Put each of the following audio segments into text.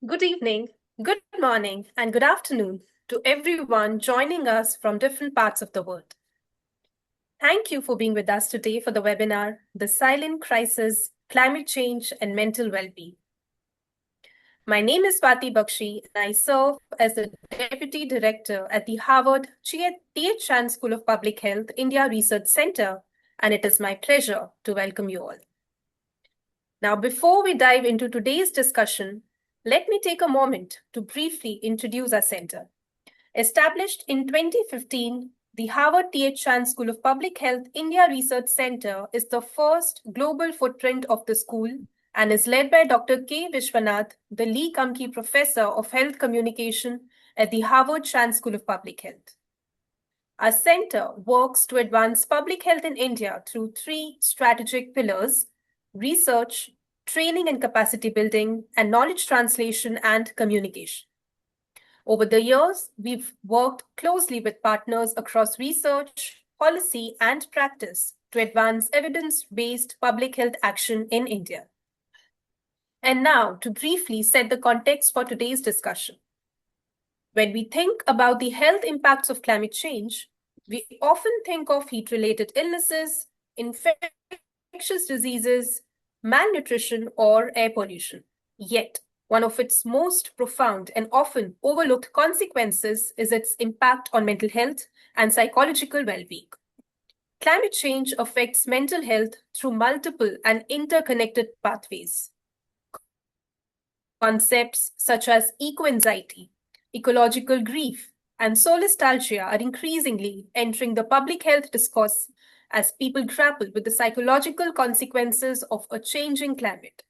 Good evening, good morning, and good afternoon to everyone joining us from different parts of the world. Thank you for being with us today for the webinar, The Silent Crisis, Climate Change and Mental Well-Being. My name is Swati Bakshi, and I serve as the Deputy Director at the Harvard T.H. Chan School of Public Health, India Research Center, and it is my pleasure to welcome you all. Now, before we dive into today's discussion, let me take a moment to briefly introduce our center. Established in 2015, the Harvard T.H. Chan School of Public Health India Research Center is the first global footprint of the school and is led by Dr. K. Vishwanath, the Lee Kumke Professor of Health Communication at the Harvard Chan School of Public Health. Our center works to advance public health in India through three strategic pillars: research, training and capacity building, and knowledge translation and communication. Over the years, we've worked closely with partners across research, policy, and practice to advance evidence-based public health action in India. And now, to briefly set the context for today's discussion. When we think about the health impacts of climate change, we often think of heat-related illnesses, infectious diseases, malnutrition, or air pollution. Yet, one of its most profound and often overlooked consequences is its impact on mental health and psychological well-being. Climate change affects mental health through multiple and interconnected pathways. Concepts such as eco-anxiety, ecological grief, and solastalgia are increasingly entering the public health discourse as people grapple with the psychological consequences of a changing climate.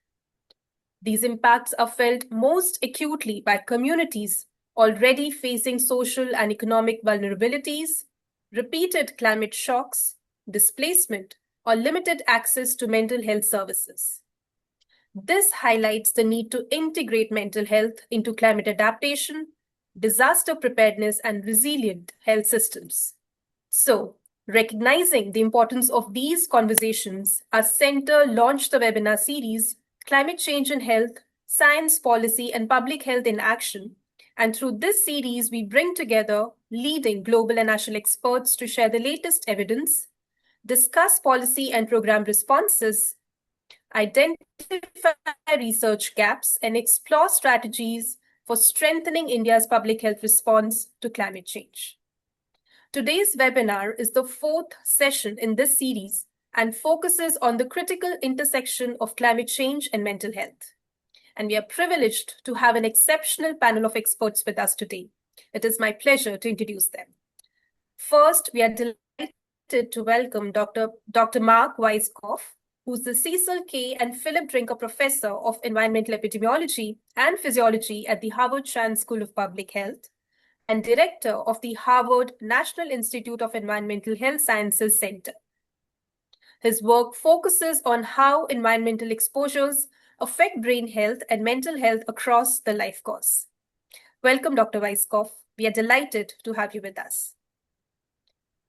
These impacts are felt most acutely by communities already facing social and economic vulnerabilities, repeated climate shocks, displacement, or limited access to mental health services. This highlights the need to integrate mental health into climate adaptation, disaster preparedness, and resilient health systems. So, recognizing the importance of these conversations, our center launched the webinar series, Climate Change in Health, Science, Policy, and Public Health in Action. And through this series, we bring together leading global and national experts to share the latest evidence, discuss policy and program responses, identify research gaps, and explore strategies for strengthening India's public health response to climate change. Today's webinar is the fourth session in this series and focuses on the critical intersection of climate change and mental health. And we are privileged to have an exceptional panel of experts with us today. It is my pleasure to introduce them. First, we are delighted to welcome Dr. Mark Weisskopf, who's the Cecil K. and Philip Drinker Professor of Environmental Epidemiology and Physiology at the Harvard Chan School of Public Health and Director of the Harvard National Institute of Environmental Health Sciences Center. His work focuses on how environmental exposures affect brain health and mental health across the life course. Welcome, Dr. Weisskopf. We are delighted to have you with us.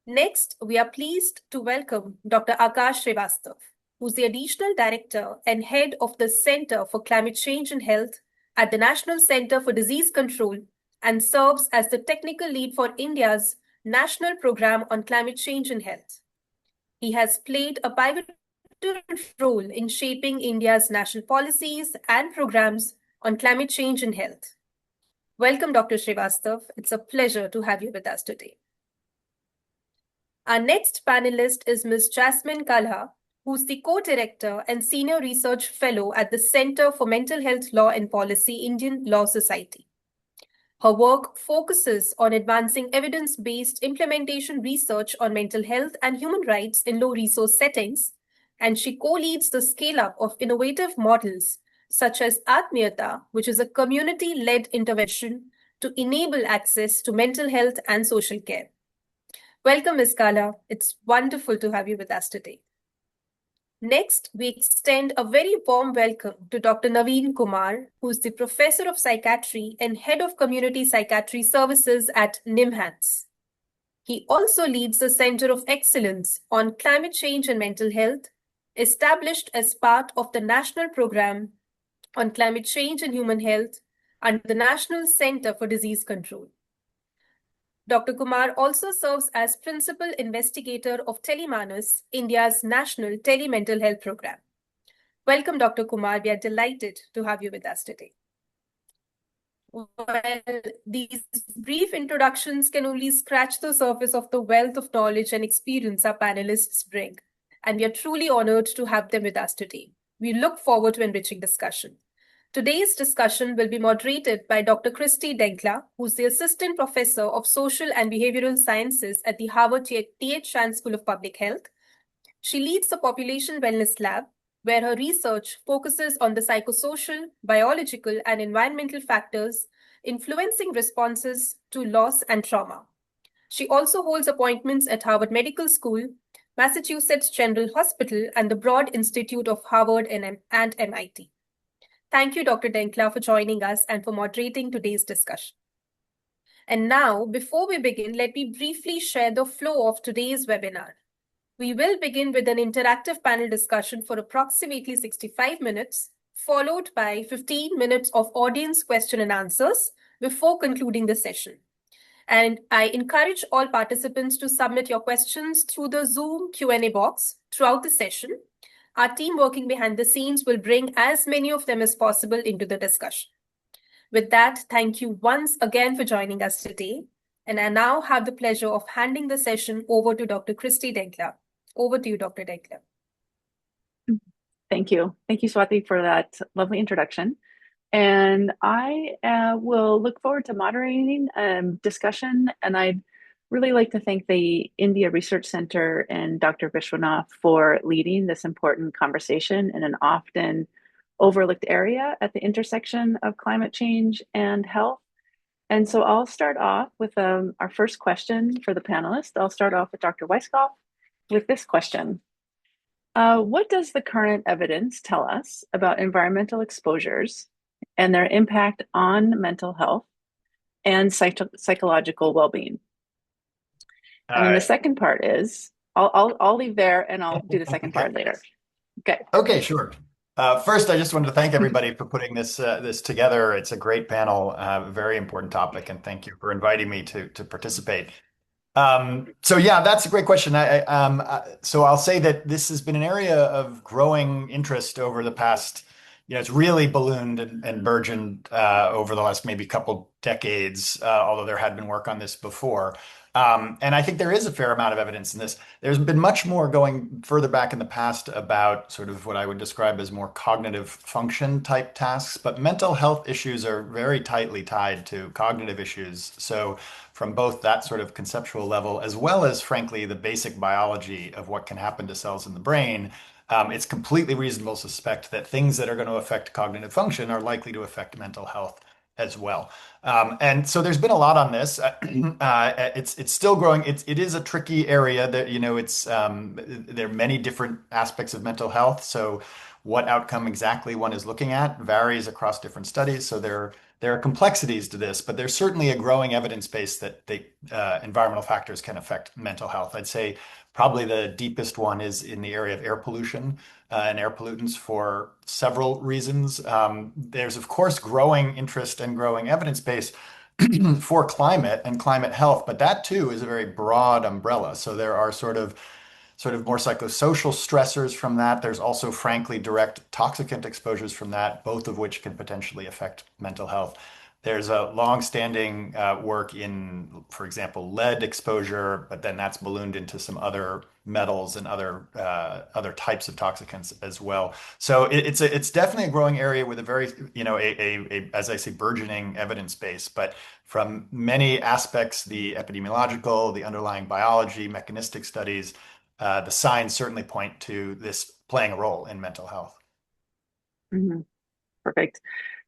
Next, we are pleased to welcome Dr. Aakash Shrivastava, who's the Additional Director and Head of the Center for Climate Change and Health at the National Center for Disease Control and serves as the Technical Lead for India's National Program on Climate Change and Health. He has played a pivotal role in shaping India's national policies and programs on climate change and health. Welcome, Dr. Shrivastava. It's a pleasure to have you with us today. Our next panelist is Ms. Jasmine Kalha, who's the co-director and senior research fellow at the Center for Mental Health Law and Policy, Indian Law Society. Her work focuses on advancing evidence-based implementation research on mental health and human rights in low-resource settings, and she co-leads the scale-up of innovative models such as Atmiyata, which is a community-led intervention to enable access to mental health and social care. Welcome, Ms. Kalha. It's wonderful to have you with us today. Next, we extend a very warm welcome to Dr. Naveen Kumar, who is the Professor of Psychiatry and Head of Community Psychiatry Services at NIMHANS. He also leads the Center of Excellence on Climate Change and Mental Health, established as part of the National Program on Climate Change and Human Health under the National Center for Disease Control. Dr. Kumar also serves as Principal Investigator of Telemanus, India's national telemental health program. Welcome, Dr. Kumar. We are delighted to have you with us today. Well, these brief introductions can only scratch the surface of the wealth of knowledge and experience our panelists bring, and we are truly honored to have them with us today. We look forward to enriching discussion. Today's discussion will be moderated by Dr. Christy Denkla, who's the Assistant Professor of Social and Behavioral Sciences at the Harvard T.H. Chan School of Public Health. She leads the Population Wellness Lab, where her research focuses on the psychosocial, biological, and environmental factors influencing responses to loss and trauma. She also holds appointments at Harvard Medical School, Massachusetts General Hospital, and the Broad Institute of Harvard and MIT. Thank you, Dr. Denkla, for joining us and for moderating today's discussion. And now, before we begin, let me briefly share the flow of today's webinar. We will begin with an interactive panel discussion for approximately 65 minutes, followed by 15 minutes of audience question and answers before concluding the session. And I encourage all participants to submit your questions through the Zoom Q&A box throughout the session. Our team working behind the scenes will bring as many of them as possible into the discussion. With that, thank you once again for joining us today. And I now have the pleasure of handing the session over to Dr. Christy Denkla. Over to you, Dr. Denkla. Thank you. Thank you, Swati, for that lovely introduction. And I will look forward to moderating discussion. And I'd really like to thank the India Research Center and Dr. Vishwanath for leading this important conversation in an often overlooked area at the intersection of climate change and health. And so I'll start off with our first question for the panelists. I'll start off with Dr. Weisskopf with this question. What does the current evidence tell us about environmental exposures and their impact on mental health and psychological well-being? And then the second part is, I'll leave there and I'll do the second part later. Okay. Okay, sure. First, I just wanted to thank everybody for putting this together. It's a great panel, very important topic, and thank you for inviting me to participate. So yeah, that's a great question. So I'll say that this has been an area of growing interest over the past, it's really ballooned and burgeoned over the last maybe couple decades, although there had been work on this before. And I think there is a fair amount of evidence in this. There's been much more going further back in the past about sort of what I would describe as more cognitive function type tasks, but mental health issues are very tightly tied to cognitive issues. So from both that sort of conceptual level, as well as, frankly, the basic biology of what can happen to cells in the brain, it's completely reasonable to suspect that things that are going to affect cognitive function are likely to affect mental health as well. And so there's been a lot on this. It's still growing. It is a tricky area that, there are many different aspects of mental health. So what outcome exactly one is looking at varies across different studies. So there are complexities to this, but there's certainly a growing evidence base that environmental factors can affect mental health. I'd say probably the deepest one is in the area of air pollution and air pollutants for several reasons. There's, of course, growing interest and growing evidence base for climate and climate health, but that too is a very broad umbrella. So there are sort of more psychosocial stressors from that. There's also, frankly, direct toxicant exposures from that, both of which can potentially affect mental health. There's a long-standing work in, for example, lead exposure, but then that's ballooned into some other metals and other types of toxicants as well. So it's definitely a growing area with a very, as I say, burgeoning evidence base. But from many aspects, the epidemiological, the underlying biology, mechanistic studies, the signs certainly point to this playing a role in mental health. Mm-hmm. Perfect.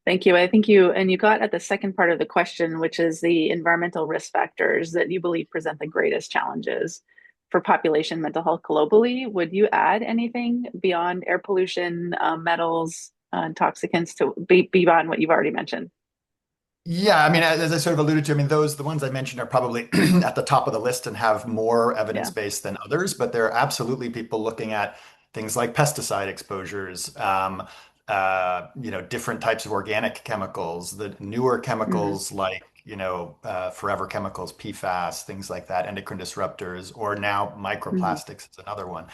Thank you. I think you got at the second part of the question, which is the environmental risk factors that you believe present the greatest challenges for population mental health globally. Would you add anything beyond air pollution, metals, toxicants to beyond what you've already mentioned? Yeah, I mean, as I sort of alluded to, I mean, the ones I mentioned are probably at the top of the list and have more evidence base than others, but there are absolutely people looking at things like pesticide exposures, different types of organic chemicals, the newer Hmm. chemicals like, forever chemicals, PFAS, things like that, endocrine disruptors, or now Hmm. microplastics is another one.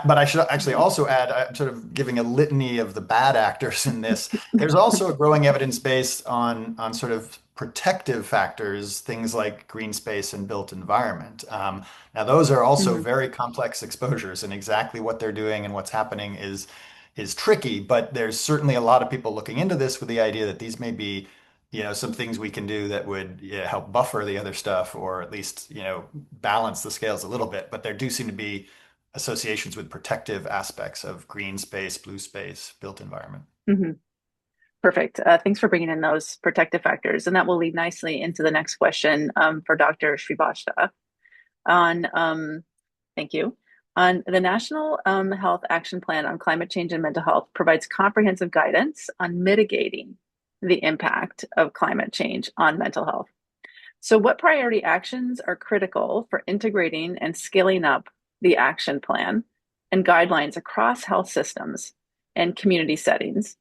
But I should actually also add, I'm sort of giving a litany of the bad actors in this. There's also a growing evidence base on sort of protective factors, things like green space and built environment. Now, those are also Hmm. very complex exposures, and exactly what they're doing and what's happening is tricky, but there's certainly a lot of people looking into this with the idea that these may be, some things we can do that would help buffer the other stuff, or at least, balance the scales a little bit. But there do seem to be associations with protective aspects of green space, blue space, built environment. Hmm. Perfect. Thanks for bringing in those protective factors. And that will lead nicely into the next question for Dr. Shrivastava on, thank you, on the National Health Action Plan on Climate Change and Mental Health provides comprehensive guidance on mitigating the impact of climate change on mental health. So what priority actions are critical for integrating and scaling up the action plan and guidelines across health systems and community settings?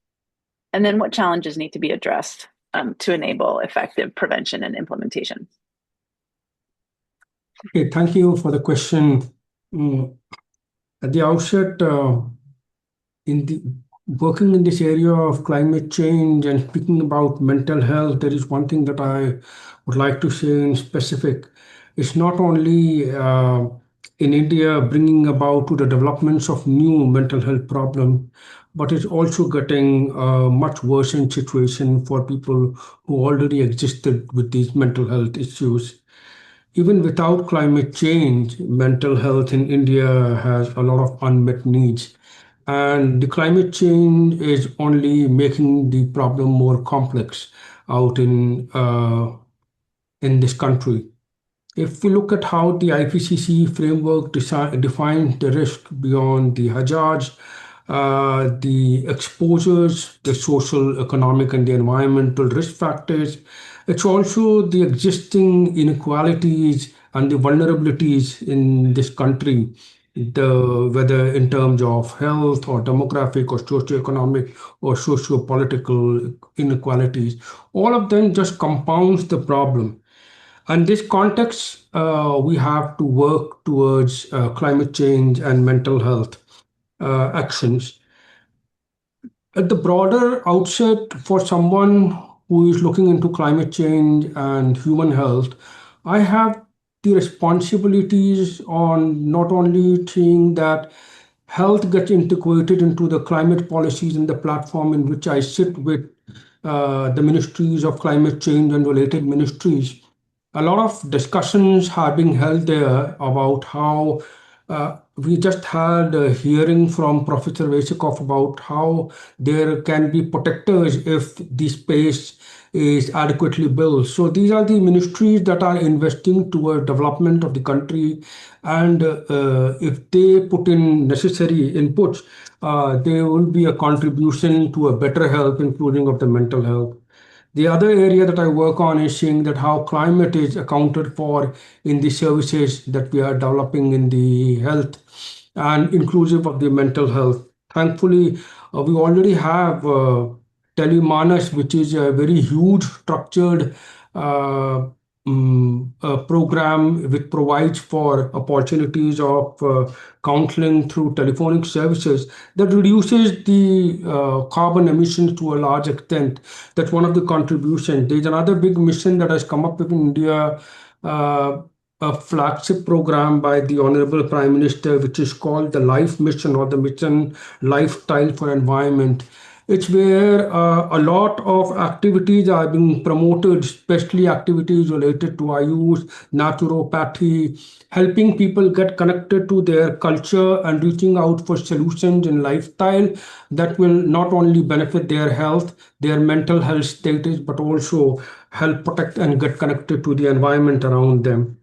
And then what challenges need to be addressed to enable effective prevention and implementation? Okay, thank you for the question. Mm, At the outset, in the working in this area of climate change and speaking about mental health, there is one thing that I would like to say in specific. It's not only in India bringing about to the developments of new mental health problem, but it's also getting a much worsened situation for people who already existed with these mental health issues. Even without climate change, mental health in India has a lot of unmet needs. And the climate change is only making the problem more complex out in this country. If we look at how the IPCC framework defines the risk beyond the hazards, the exposures, the social, economic, and the environmental risk factors, it's also the existing inequalities and the vulnerabilities in this country, whether in terms of health or demographic or socioeconomic or socio-political inequalities, all of them just compounds the problem. In this context, we have to work towards climate change and mental health actions. At the broader outset, for someone who is looking into climate change and human health, I have the responsibilities on not only seeing that health gets integrated into the climate policies and the platform in which I sit with the ministries of climate change and related ministries. A lot of discussions have been held there about how we just had a hearing from Professor Vesikov about how there can be protectors if the space is adequately built. So these are the ministries that are investing toward development of the country, and if they put in necessary inputs, there will be a contribution to a better health, including of the mental health. The other area that I work on is seeing that how climate is accounted for in the services that we are developing in the health and inclusive of the mental health. Thankfully, we already have Telemanas, which is a very huge structured program which provides for opportunities of counseling through telephonic services that reduces the carbon emissions to a large extent. That's one of the contributions. There's another big mission that has come up in India, a flagship program by the Honorable Prime Minister, which is called the Life Mission or the Mission Lifestyle for Environment. It's where a lot of activities are being promoted, especially activities related to Ayush, naturopathy, helping people get connected to their culture and reaching out for solutions in lifestyle that will not only benefit their health, their mental health status, but also help protect and get connected to the environment around them.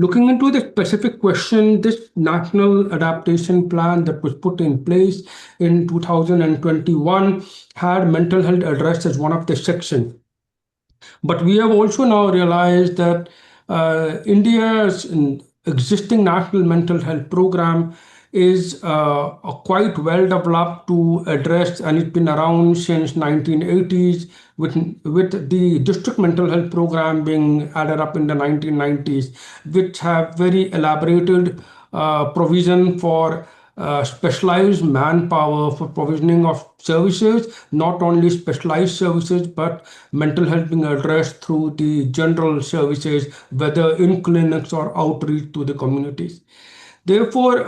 Looking into the specific question, this national adaptation plan that was put in place in 2021 had mental health addressed as one of the sections. But we have also now realized that India's existing national mental health program is quite well developed to address, and it's been around since 1980s, with the district mental health program being added up in the 1990s, which have very elaborated provision for specialized manpower for provisioning of services, not only specialized services, but mental health being addressed through the general services, whether in clinics or outreach to the communities. Therefore,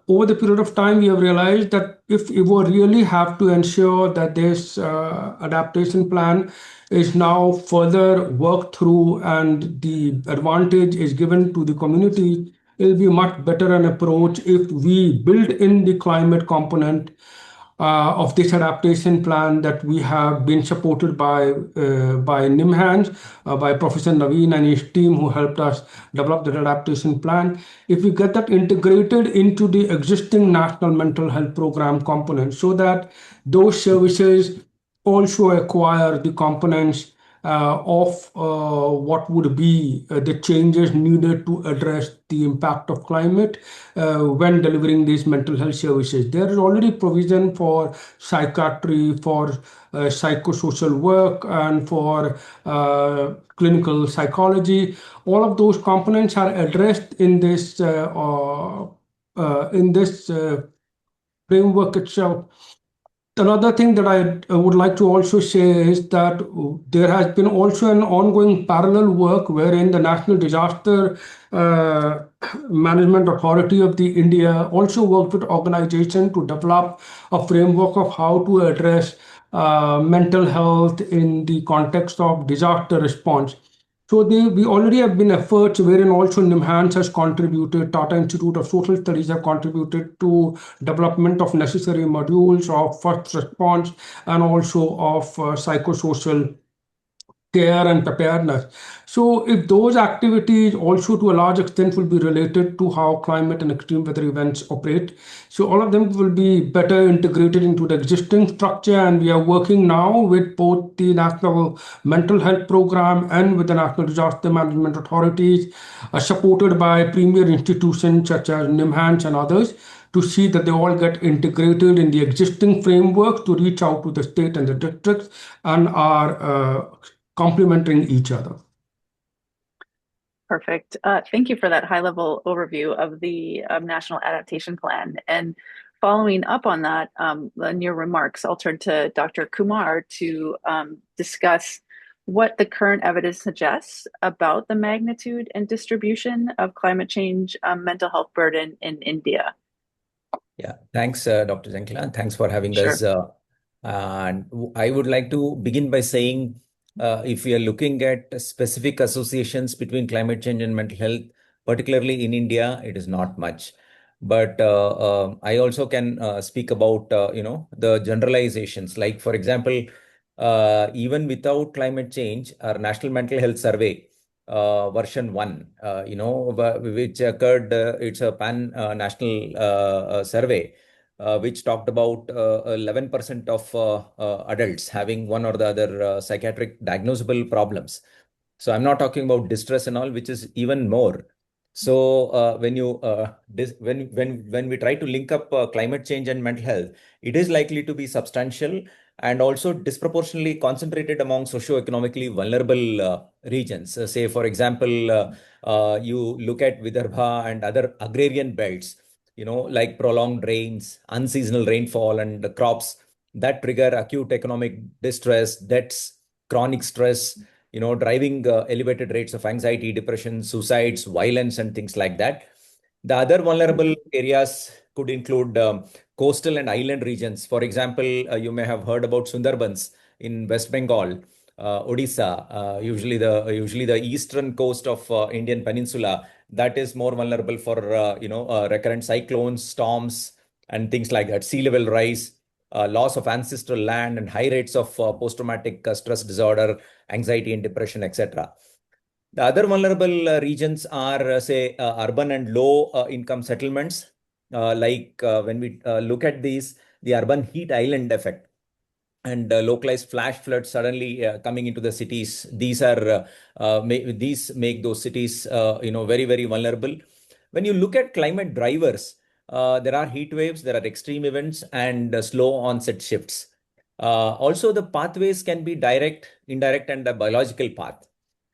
over the period of time, we have realized that if we will really have to ensure that this adaptation plan is now further worked through and the advantage is given to the community, it will be much better an approach if we build in the climate component of this adaptation plan that we have been supported by NIMHANS, by Professor Naveen and his team who helped us develop that adaptation plan. If we get that integrated into the existing national mental health program component so that those services also acquire the components of what would be the changes needed to address the impact of climate when delivering these mental health services. There is already provision for psychiatry, for psychosocial work, and for clinical psychology. All of those components are addressed in this framework itself. Another thing that I would like to also say is that there has been also an ongoing parallel work wherein the National Disaster uh, Management Authority of the India also worked with organization to develop a framework of how to address mental health in the context of disaster response. So we already have been efforts wherein also NIMHANS has contributed, Tata Institute of Social Studies have contributed to development of necessary modules of first response and also of psychosocial care and preparedness. So if those activities also to a large extent will be related to how climate and extreme weather events operate. So all of them will be better integrated into the existing structure, and we are working now with both the National Mental Health Program and with the National Disaster Management Authorities, supported by premier institutions such as NIMHANS and others, to see that they all get integrated in the existing framework to reach out to the state and the districts and are complementing each other. Perfect. Thank you for that high-level overview of the National Adaptation Plan. And following up on that, in your remarks, I'll turn to Dr. Kumar to discuss what the current evidence suggests about the magnitude and distribution of climate change mental health burden in India. Yeah, thanks, Dr. Jankla, and thanks for having Sure. us. And I would like to begin by saying, if we are looking at specific associations between climate change and mental health, particularly in India, it is not much. But I also can speak about, the generalizations. Like, for example, even without climate change, our National Mental Health Survey, version 1, which occurred, it's a pan-national survey, which talked about 11% of adults having one or the other psychiatric diagnosable problems. So I'm not talking about distress and all, which is even more. So when we try to link up climate change and mental health, it is likely to be substantial and also disproportionately concentrated among socio-economically vulnerable regions. Say, for example, you look at Vidarbha and other agrarian belts, like prolonged rains, unseasonal rainfall, and the crops that trigger acute economic distress, debts, chronic stress, driving elevated rates of anxiety, depression, suicides, violence, and things like that. The other vulnerable areas could include coastal and island regions. For example, you may have heard about Sundarbans in West Bengal, Odisha, usually the eastern coast of Indian Peninsula. That is more vulnerable for recurrent cyclones, storms, and things like that. Sea level rise, loss of ancestral land, and high rates of post-traumatic stress disorder, anxiety and depression, etc. The other vulnerable regions are, say, urban and low income settlements. When we look at these, the urban heat island effect and localized flash floods suddenly coming into the cities. These make those cities, very, very vulnerable. When you look at climate drivers, there are heat waves, there are extreme events, and slow onset shifts. Also, the pathways can be direct, indirect, and a biological path.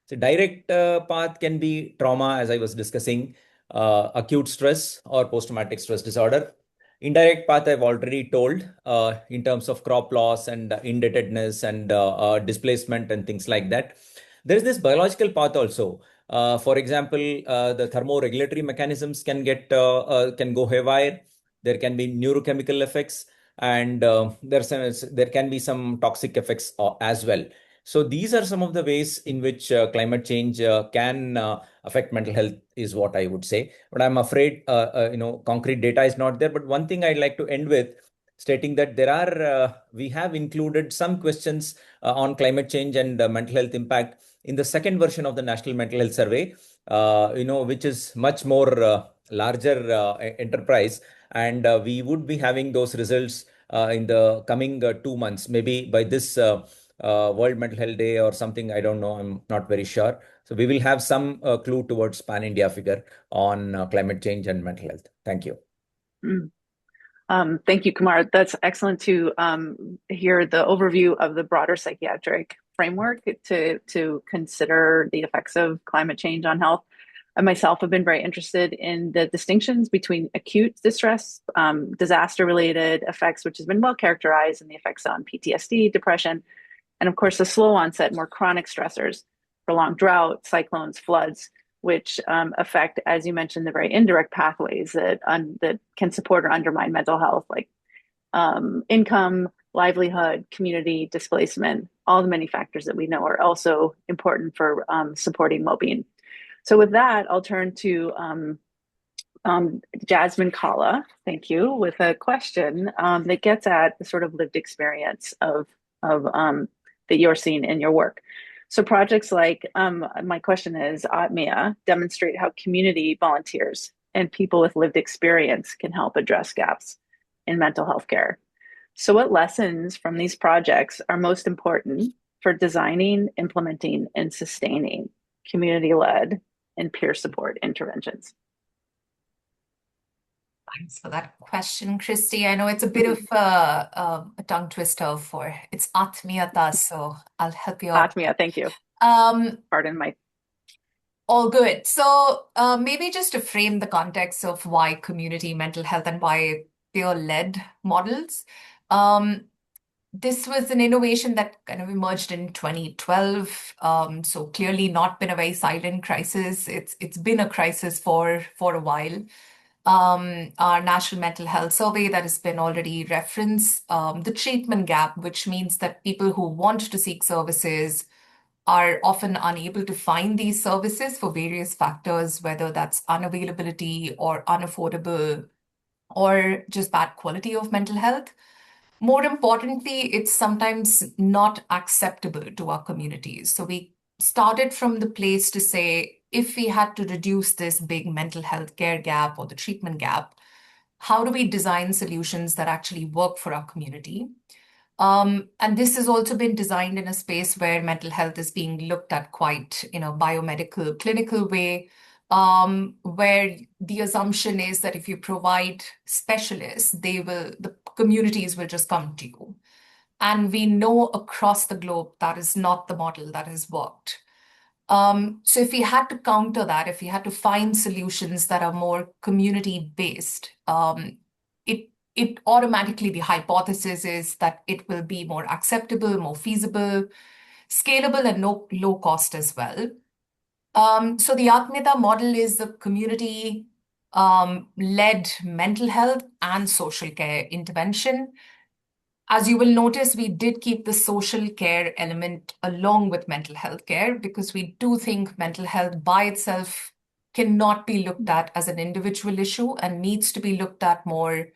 So, direct path can be trauma, as I was discussing, acute stress or post-traumatic stress disorder. Indirect path I've already told in terms of crop loss and indebtedness and displacement and things like that. There is this biological path also. For example, the thermoregulatory mechanisms can go haywire. There can be neurochemical effects, and there can be some toxic effects as well. So these are some of the ways in which climate change can affect mental health, is what I would say. But I'm afraid, concrete data is not there. But one thing I'd like to end with, stating that we have included some questions on climate change and mental health impact in the second version of the National Mental Health Survey, which is much more larger enterprise. And we would be having those results in the coming 2 months, maybe by this World Mental Health Day or something. I don't know. I'm not very sure. So we will have some clue towards pan-India figure on climate change and mental health. Thank you. Thank you, Kumar. That's excellent to hear the overview of the broader psychiatric framework to consider the effects of climate change on health. I myself have been very interested in the distinctions between acute distress, disaster-related effects, which has been well characterized, and the effects on PTSD, depression, and of course the slow onset, more chronic stressors, prolonged drought, cyclones, floods, which affect, as you mentioned, the very indirect pathways that can support or undermine mental health, like income, livelihood, community, displacement, all the many factors that we know are also important for supporting well-being. So with that, I'll turn to Jasmine Kalha, thank you, with a question that gets at the sort of lived experience of that you're seeing in your work. So projects like, my question is, Atmia demonstrate how community volunteers and people with lived experience can help address gaps in mental health care. So what lessons from these projects are most important for designing, implementing, and sustaining community-led and peer support interventions? Thanks for that question, Christy. I know it's a bit of a tongue twister for it's Atmiyata, so I'll help you out. Atmia, thank you. Pardon my. All good. So maybe just to frame the context of why community mental health and why peer-led models. This was an innovation that kind of emerged in 2012. So clearly not been a very silent crisis. It's been a crisis for a while. Our National Mental Health Survey that has been already referenced, the treatment gap, which means that people who want to seek services are often unable to find these services for various factors, whether that's unavailability or unaffordable or just bad quality of mental health. More importantly, it's sometimes not acceptable to our communities. So we started from the place to say, if we had to reduce this big mental health care gap or the treatment gap, how do we design solutions that actually work for our community? And this has also been designed in a space where mental health is being looked at quite in a biomedical, clinical way, where the assumption is that if you provide specialists, the communities will just come to you. And we know across the globe that is not the model that has worked. So if we had to counter that, if we had to find solutions that are more community-based, it automatically, the hypothesis is that it will be more acceptable, more feasible, scalable, and low cost as well. So the Atmita model is the community led mental health and social care intervention. As you will notice, we did keep the social care element along with mental health care because we do think mental health by itself cannot be looked at as an individual issue and needs to be looked at more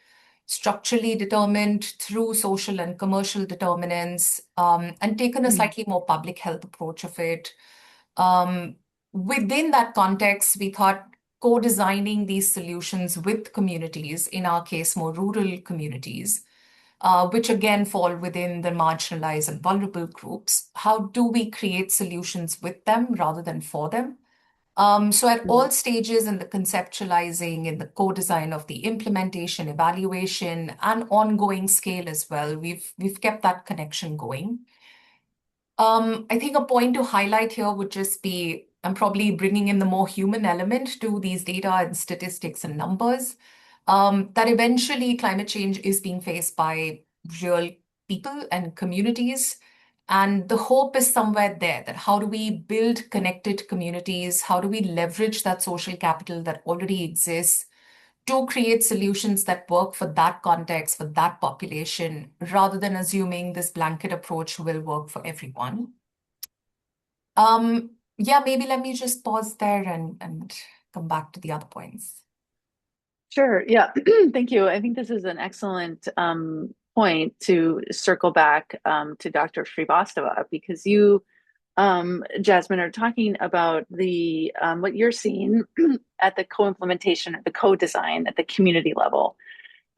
structurally determined through social and commercial determinants, and taken a slightly more public health approach of it. Within that context, we thought co-designing these solutions with communities, in our case, more rural communities, which again fall within the marginalized and vulnerable groups. How do we create solutions with them rather than for them? So at all stages in the conceptualizing, in the co-design of the implementation, evaluation, and ongoing scale as well, we've kept that connection going. I think a point to highlight here would just be, I'm probably bringing in the more human element to these data and statistics and numbers, that eventually climate change is being faced by real people and communities. And the hope is somewhere there, that how do we build connected communities? How do we leverage that social capital that already exists to create solutions that work for that context, for that population, rather than assuming this blanket approach will work for everyone? Yeah, maybe let me just pause there and come back to the other points. Sure. Yeah. Thank you. I think this is an excellent point to circle back to Dr. Shrivastava, because you, Jasmine, are talking about the what you're seeing at the co-implementation, at the co-design, at the community level.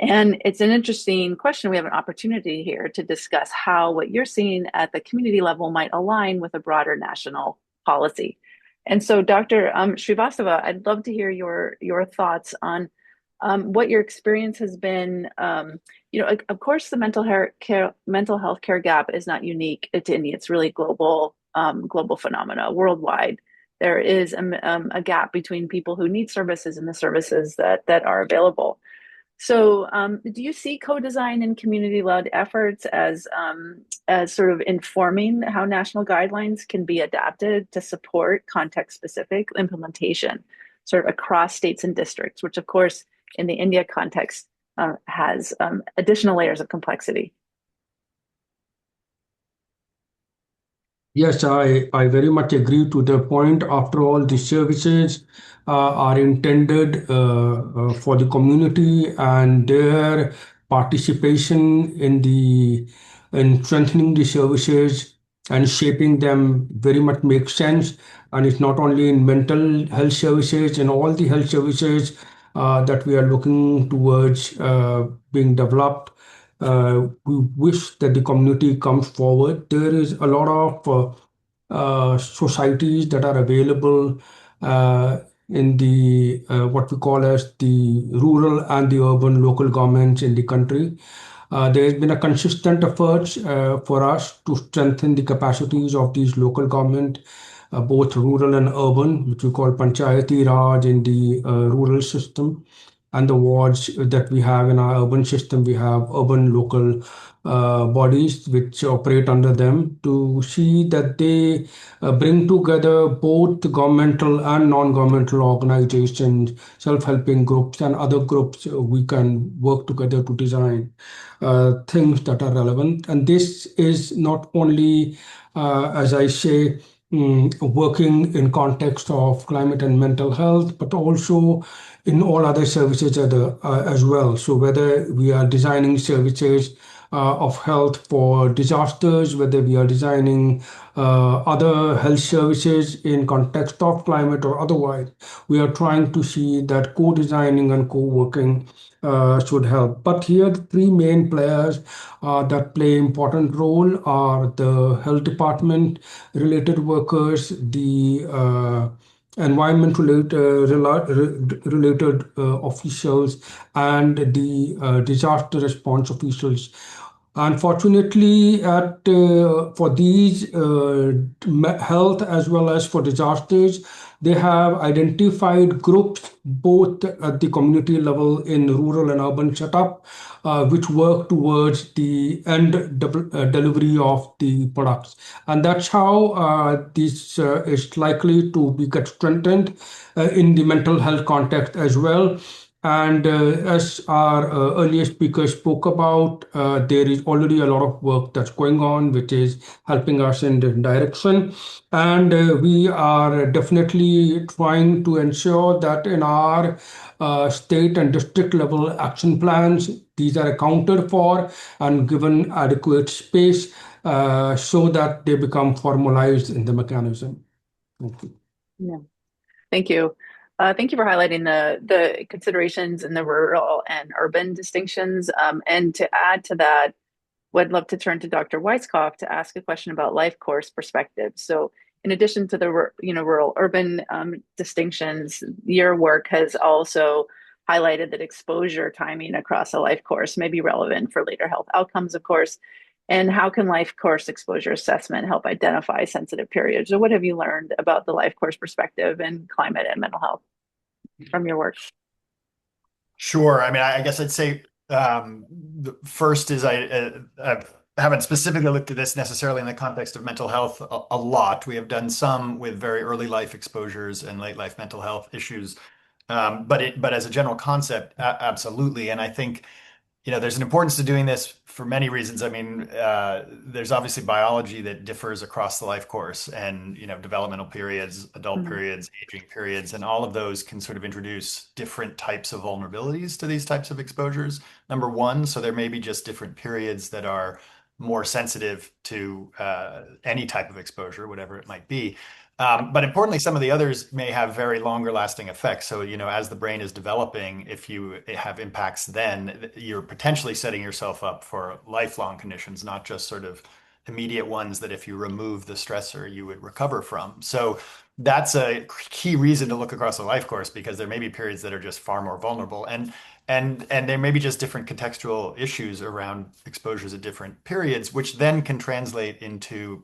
And it's an interesting question. We have an opportunity here to discuss how what you're seeing at the community level might align with a broader national policy. And so, Dr. Shrivastava, I'd love to hear your thoughts on what your experience has been. Of course, the mental health care gap is not unique to India. It's really global phenomena worldwide. There is a gap between people who need services and the services that are available. So, do you see co-design and community-led efforts as sort of informing how national guidelines can be adapted to support context-specific implementation, sort of across states and districts, which, of course, in the India context, has additional layers of complexity? Yes, I very much agree to the point. After all, the services are intended for the community, and their participation in strengthening the services and shaping them very much makes sense. And it's not only in mental health services, in all the health services that we are looking towards being developed. We wish that the community comes forward. There is a lot of societies that are available in the what we call as the rural and the urban local governments in the country. There has been a consistent effort for us to strengthen the capacities of these local government, both rural and urban, which we call Panchayati Raj in the rural system, and the wards that we have in our urban system. We have urban local bodies which operate under them, to see that they bring together both governmental and non-governmental organizations, self-helping groups, and other groups. We can work together to design things that are relevant. And this is not only, as I say, working in context of climate and mental health, but also in all other services as well. So whether we are designing services of health for disasters, whether we are designing other health services in context of climate or otherwise, we are trying to see that co-designing and co-working should help. But here, the three main players that play important role are the health department related workers, the environment related officials, and the disaster response officials. Unfortunately, for these health as well as for disasters, they have identified groups both at the community level in rural and urban setup, which work towards the end delivery of the products. And that's how this is likely to be get strengthened in the mental health context as well. And as our earlier speaker spoke about, there is already a lot of work that's going on, which is helping us in this direction. And we are definitely trying to ensure that in our state and district level action plans, these are accounted for and given adequate space so that they become formalized in the mechanism. Thank you. Yeah. Thank you. Thank you for highlighting the considerations in the rural and urban distinctions. And to add to that, would love to turn to Dr. Weiskopf to ask a question about life course perspective. So in addition to the rural urban distinctions, your work has also highlighted that exposure timing across a life course may be relevant for later health outcomes, of course. And how can life course exposure assessment help identify sensitive periods? Or what have you learned about the life course perspective in climate and mental health from your work? Sure. I mean, I guess I'd say the first is I haven't specifically looked at this necessarily in the context of mental health a lot. We have done some with very early life exposures and late life mental health issues, but as a general concept, absolutely. And I think there's an importance to doing this for many reasons. I mean, there's obviously biology that differs across the life course and, developmental periods, adult periods, aging periods, and all of those can sort of introduce different types of vulnerabilities to these types of exposures. Number one, so there may be just different periods that are more sensitive to any type of exposure, whatever it might be. But importantly, some of the others may have very longer lasting effects. So, as the brain is developing, if you have impacts then, you're potentially setting yourself up for lifelong conditions, not just sort of immediate ones that if you remove the stressor, you would recover from. So that's a key reason to look across a life course, because there may be periods that are just far more vulnerable. And there may be just different contextual issues around exposures at different periods, which then can translate into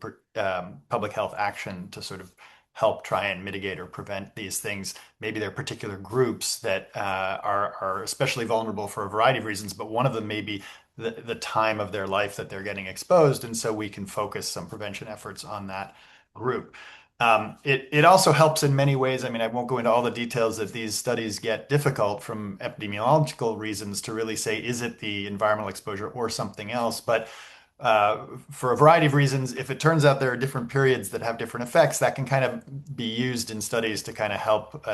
public health action to sort of help try and mitigate or prevent these things. Maybe there are particular groups that are especially vulnerable for a variety of reasons, but one of them may be the time of their life that they're getting exposed. And so we can focus some prevention efforts on that group. It also helps in many ways. I mean, I won't go into all the details that these studies get difficult from epidemiological reasons to really say, is it the environmental exposure or something else? But for a variety of reasons, if it turns out there are different periods that have different effects, that can kind of be used in studies to kind of help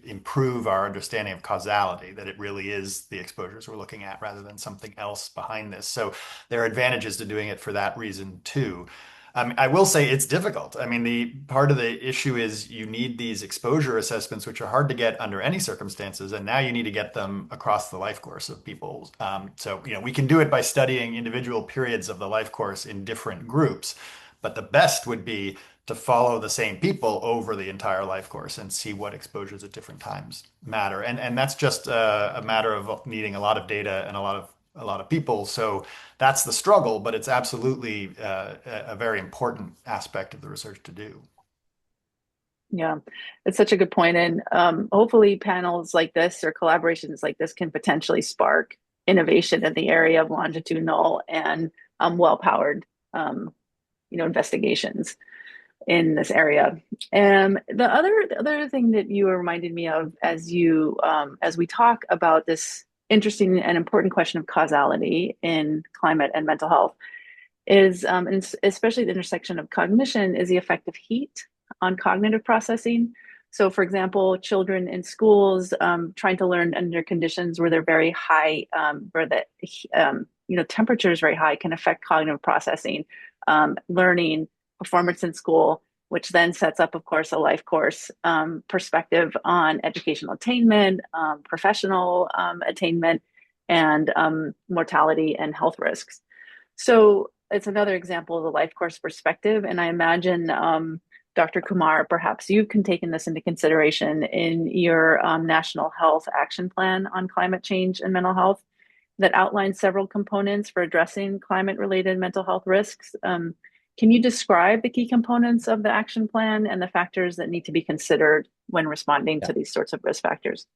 improve our understanding of causality, that it really is the exposures we're looking at rather than something else behind this. So there are advantages to doing it for that reason too. I will say it's difficult. I mean, the part of the issue is you need these exposure assessments, which are hard to get under any circumstances, and now you need to get them across the life course of people. So, we can do it by studying individual periods of the life course in different groups, but the best would be to follow the same people over the entire life course and see what exposures at different times matter. And that's just a matter of needing a lot of data and a lot of people. So that's the struggle, but it's absolutely a very important aspect of the research to do. Yeah, it's such a good point. And hopefully panels like this or collaborations like this can potentially spark innovation in the area of longitudinal and well-powered investigations in this area. And the other thing that you reminded me of as we talk about this interesting and important question of causality in climate and mental health is, and especially the intersection of cognition, is the effect of heat on cognitive processing. So, for example, children in schools trying to learn under conditions where they're very high, where the temperature is very high, can affect cognitive processing, learning, performance in school, which then sets up, of course, a life course perspective on educational attainment, professional attainment, and mortality and health risks. So it's another example of the life course perspective. And I imagine, Dr. Kumar, perhaps you've taken this into consideration in your National Health Action Plan on climate change and mental health that outlines several components for addressing climate-related mental health risks. Can you describe the key components of the action plan and the factors that need to be considered when responding to these sorts of risk factors?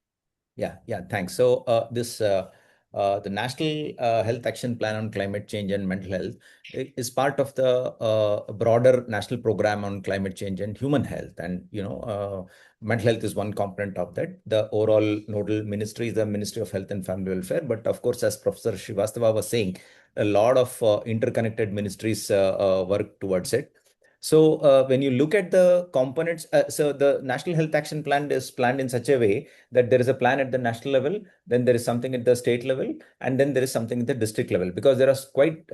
Yeah, thanks. So the National Health Action Plan on Climate Change and Mental Health is part of the broader national program on climate change and human health. And, mental health is one component of that. The overall nodal ministry is the Ministry of Health and Family Welfare. But of course, as Professor Shrivastava was saying, a lot of interconnected ministries work towards it. So when you look at the components, so the National Health Action Plan is planned in such a way that there is a plan at the national level, then there is something at the state level, and then there is something at the district level, because there are quite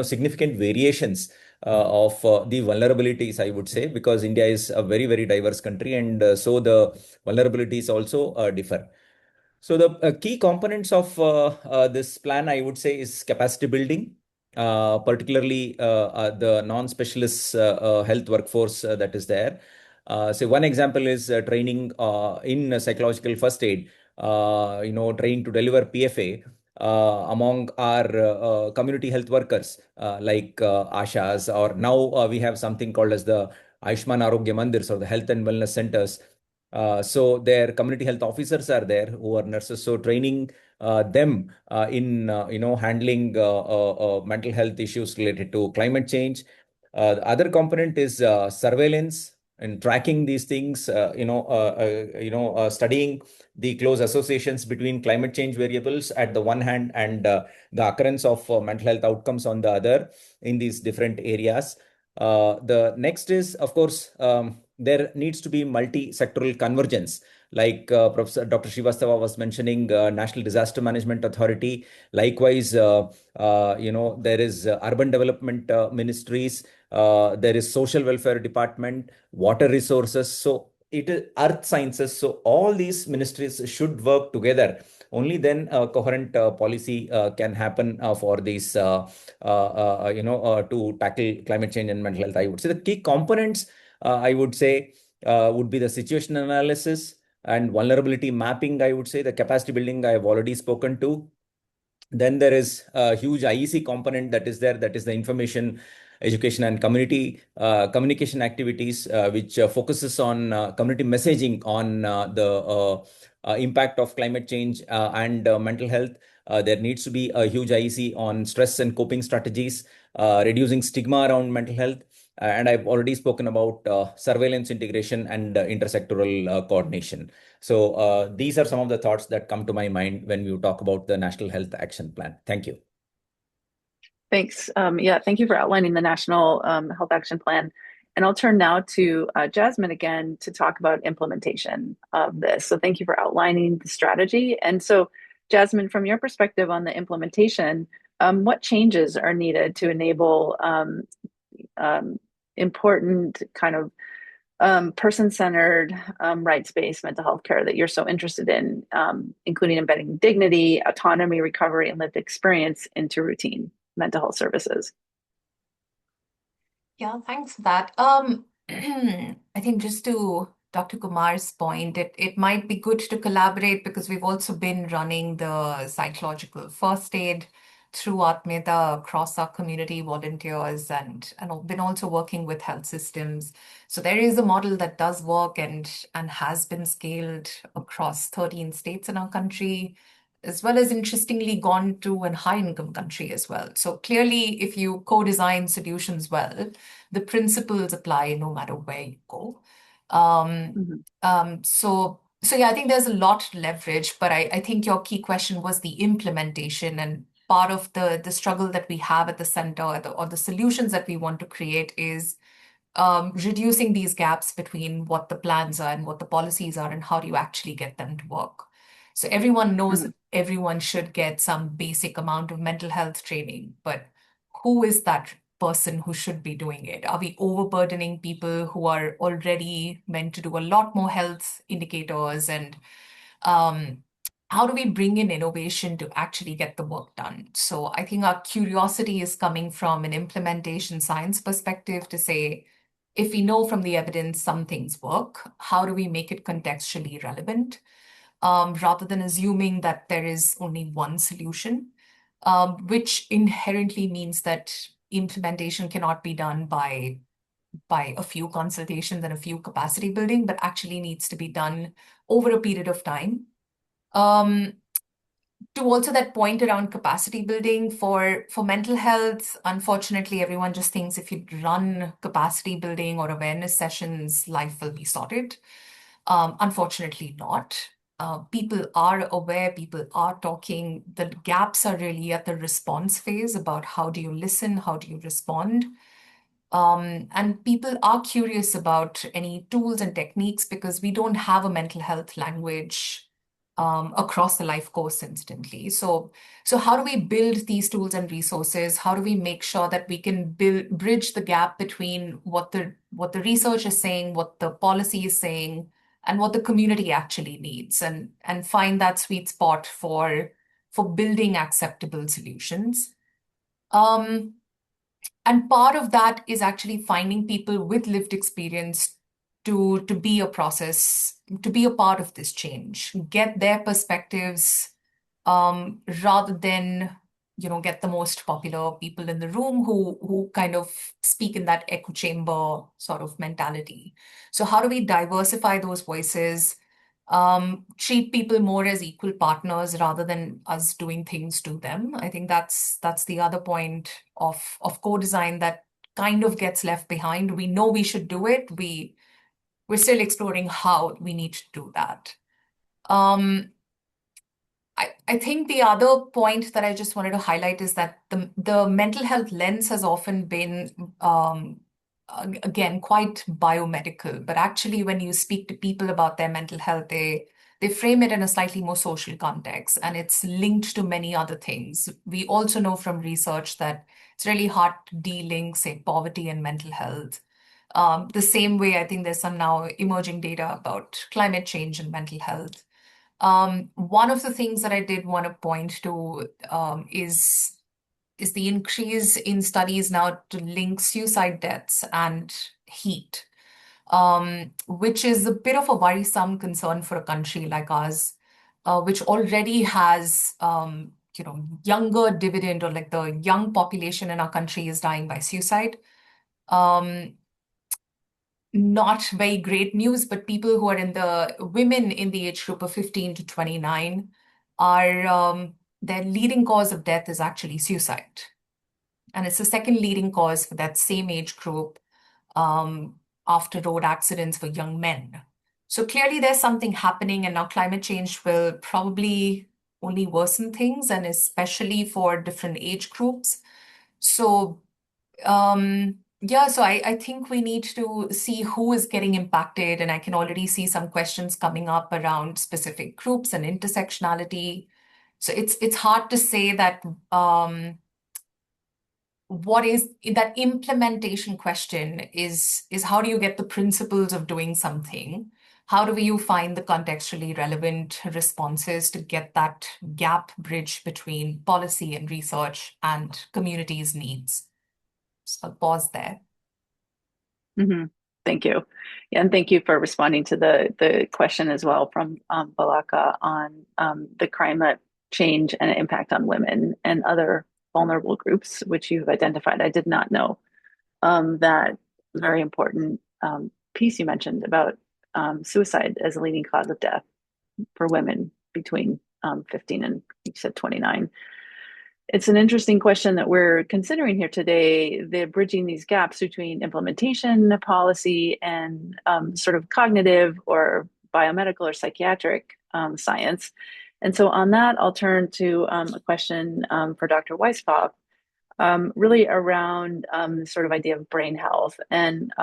significant variations of the vulnerabilities, I would say, because India is a very, very diverse country, and so the vulnerabilities also differ. So the key components of this plan, I would say, is capacity building, particularly the non-specialist health workforce that is there. So one example is training in psychological first aid, trained to deliver PFA among our community health workers like Ashas, or now we have something called as the Ayushman Arogya Mandirs, or the health and wellness centers. So their community health officers are there who are nurses. So training them in handling mental health issues related to climate change. The other component is surveillance and tracking these things. Studying the close associations between climate change variables at the one hand and the occurrence of mental health outcomes on the other in these different areas. The next is, of course, there needs to be multi-sectoral convergence. Like Professor Dr. Shrivastava was mentioning, National Disaster Management Authority. Likewise, there is urban development ministries. There is social welfare department, water resources. So it is earth sciences. So all these ministries should work together. Only then a coherent policy can happen for these, to tackle climate change and mental health. I would say the key components, I would say, would be the situation analysis and vulnerability mapping. I would say the capacity building I have already spoken to. Then there is a huge IEC component that is there, that is the information, education, and community communication activities, which focuses on community messaging on the impact of climate change and mental health. There needs to be a huge IEC on stress and coping strategies, reducing stigma around mental health. And I've already spoken about surveillance integration and intersectoral coordination. So these are some of the thoughts that come to my mind when you talk about the National Health Action Plan. Thank you. Thanks. Yeah, thank you for outlining the National Health Action Plan. And I'll turn now to Jasmine again to talk about implementation of this. So thank you for outlining the strategy. And so, Jasmine, from your perspective on the implementation, what changes are needed to enable important kind of person-centered, rights-based mental health care that you're so interested in, including embedding dignity, autonomy, recovery, and lived experience into routine mental health services? Yeah, thanks for that. I think just to Dr. Kumar's point, it might be good to collaborate because we've also been running the psychological first aid through Atmeta across our community volunteers and been also working with health systems. So there is a model that does work and has been scaled across 13 states in our country, as well as interestingly gone to a high-income country as well. So clearly, if you co-design solutions well, the principles apply no matter where you go. So yeah, I think there's a lot to leverage, but I think your key question was the implementation, and part of the struggle that we have at the center, or the solutions that we want to create, is reducing these gaps between what the plans are and what the policies are, and how do you actually get them to work. So everyone knows that everyone should get some basic amount of mental health training, but who is that person who should be doing it? Are we overburdening people who are already meant to do a lot more health indicators? And how do we bring in innovation to actually get the work done? So I think our curiosity is coming from an implementation science perspective to say, if we know from the evidence some things work, how do we make it contextually relevant? Rather than assuming that there is only one solution, which inherently means that implementation cannot be done by a few consultations and a few capacity building, but actually needs to be done over a period of time. To also that point around capacity building for mental health, unfortunately, everyone just thinks if you run capacity building or awareness sessions, life will be sorted. Unfortunately not. People are aware, people are talking. The gaps are really at the response phase about how do you listen, how do you respond. And people are curious about any tools and techniques because we don't have a mental health language across the life course instantly. So how do we build these tools and resources? How do we make sure that we can bridge the gap between what the research is saying, what the policy is saying, and what the community actually needs, and find that sweet spot for building acceptable solutions. Um, and part of that is actually finding people with lived experience to be a process, to be a part of this change, get their perspectives, rather than, get the most popular people in the room who kind of speak in that echo chamber sort of mentality. So how do we diversify those voices, treat people more as equal partners rather than us doing things to them? I think that's the other point of co-design that kind of gets left behind. We know we should do it. We're still exploring how we need to do that. I think the other point that I just wanted to highlight is that the mental health lens has often been, again, quite biomedical. But actually, when you speak to people about their mental health, they frame it in a slightly more social context, and it's linked to many other things. We also know from research that it's really hard to de-link, say, poverty and mental health. The same way, I think there's some now emerging data about climate change and mental health. One of the things that I did want to point to, is the increase in studies now to link suicide deaths and heat, which is a bit of a worrisome concern for a country like ours, which already has, younger dividend, or like the young population in our country is dying by suicide. Not very great news, but people who are in the women in the age group of 15 to 29 are, their leading cause of death is actually suicide. And it's the second leading cause for that same age group, after road accidents for young men. So clearly there's something happening, and now climate change will probably only worsen things, and especially for different age groups. So yeah, so I think we need to see who is getting impacted, and I can already see some questions coming up around specific groups and intersectionality. So it's hard to say that, what is that implementation question is how do you get the principles of doing something? How do you find the contextually relevant responses to get that gap bridge between policy and research and communities' needs? So I'll pause there. Thank you. Yeah, and thank you for responding to the question as well from Balaka on the climate change and impact on women and other vulnerable groups, which you've identified. I did not know that very important piece you mentioned about suicide as a leading cause of death for women between 15 and, you said, 29. It's an interesting question that we're considering here today. They're bridging these gaps between implementation policy and sort of cognitive or biomedical or psychiatric science. And so on that, I'll turn to a question for Dr. Weisskopf, really around the sort of idea of brain health and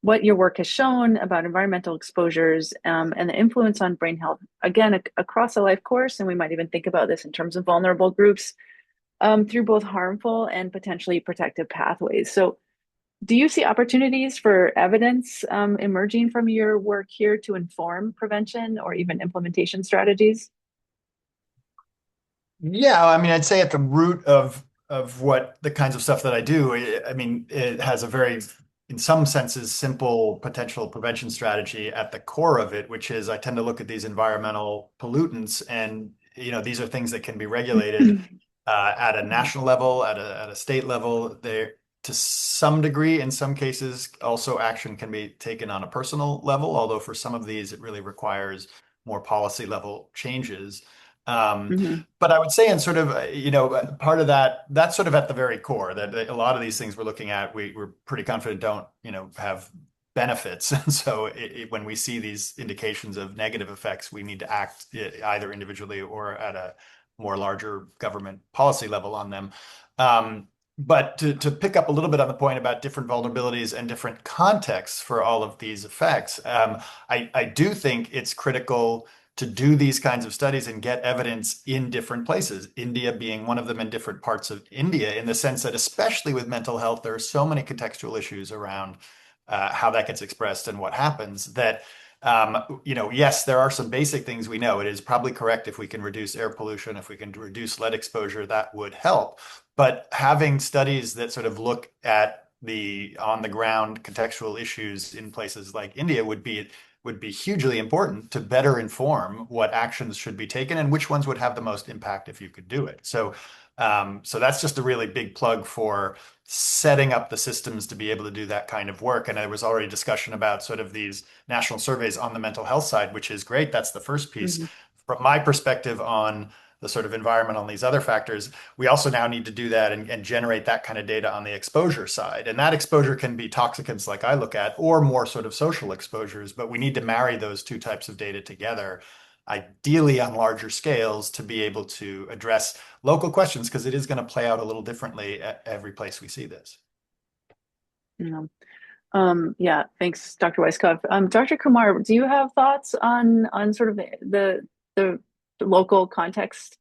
what your work has shown about environmental exposures and the influence on brain health, again, across a life course. And we might even think about this in terms of vulnerable groups through both harmful and potentially protective pathways. So do you see opportunities for evidence emerging from your work here to inform prevention or even implementation strategies? Yeah, I mean, I'd say at the root of what the kinds of stuff that I do, I mean, it has a very, in some senses, simple potential prevention strategy at the core of it, which is I tend to look at these environmental pollutants, and these are things that can be regulated at a national level, at a state level. There, to some degree, in some cases, also action can be taken on a personal level, although for some of these, it really requires more policy level changes. But I would say in sort of, part of that's sort of at the very core, that a lot of these things we're looking at, we're pretty confident don't, have benefits. And so when we see these indications of negative effects, we need to act either individually or at a more larger government policy level on them. But to pick up a little bit on the point about different vulnerabilities and different contexts for all of these effects, I do think it's critical to do these kinds of studies and get evidence in different places, India being one of them, in different parts of India, in the sense that, especially with mental health, there are so many contextual issues around how that gets expressed and what happens that, yes, there are some basic things we know. It is probably correct if we can reduce air pollution, if we can reduce lead exposure, that would help. But having studies that sort of look at the on the ground contextual issues in places like India would be hugely important to better inform what actions should be taken and which ones would have the most impact if you could do it. So that's just a really big plug for setting up the systems to be able to do that kind of work. And there was already discussion about sort of these national surveys on the mental health side, which is great. That's the first piece. From my perspective on the sort of environmental and these other factors, we also now need to do that and generate that kind of data on the exposure side. And that exposure can be toxicants like I look at, or more sort of social exposures, but we need to marry those two types of data together, ideally on larger scales, to be able to address local questions, because it is going to play out a little differently at every place we see this. Yeah. Yeah, thanks, Dr. Weisskopf. Dr. Kumar, do you have thoughts on sort of the local context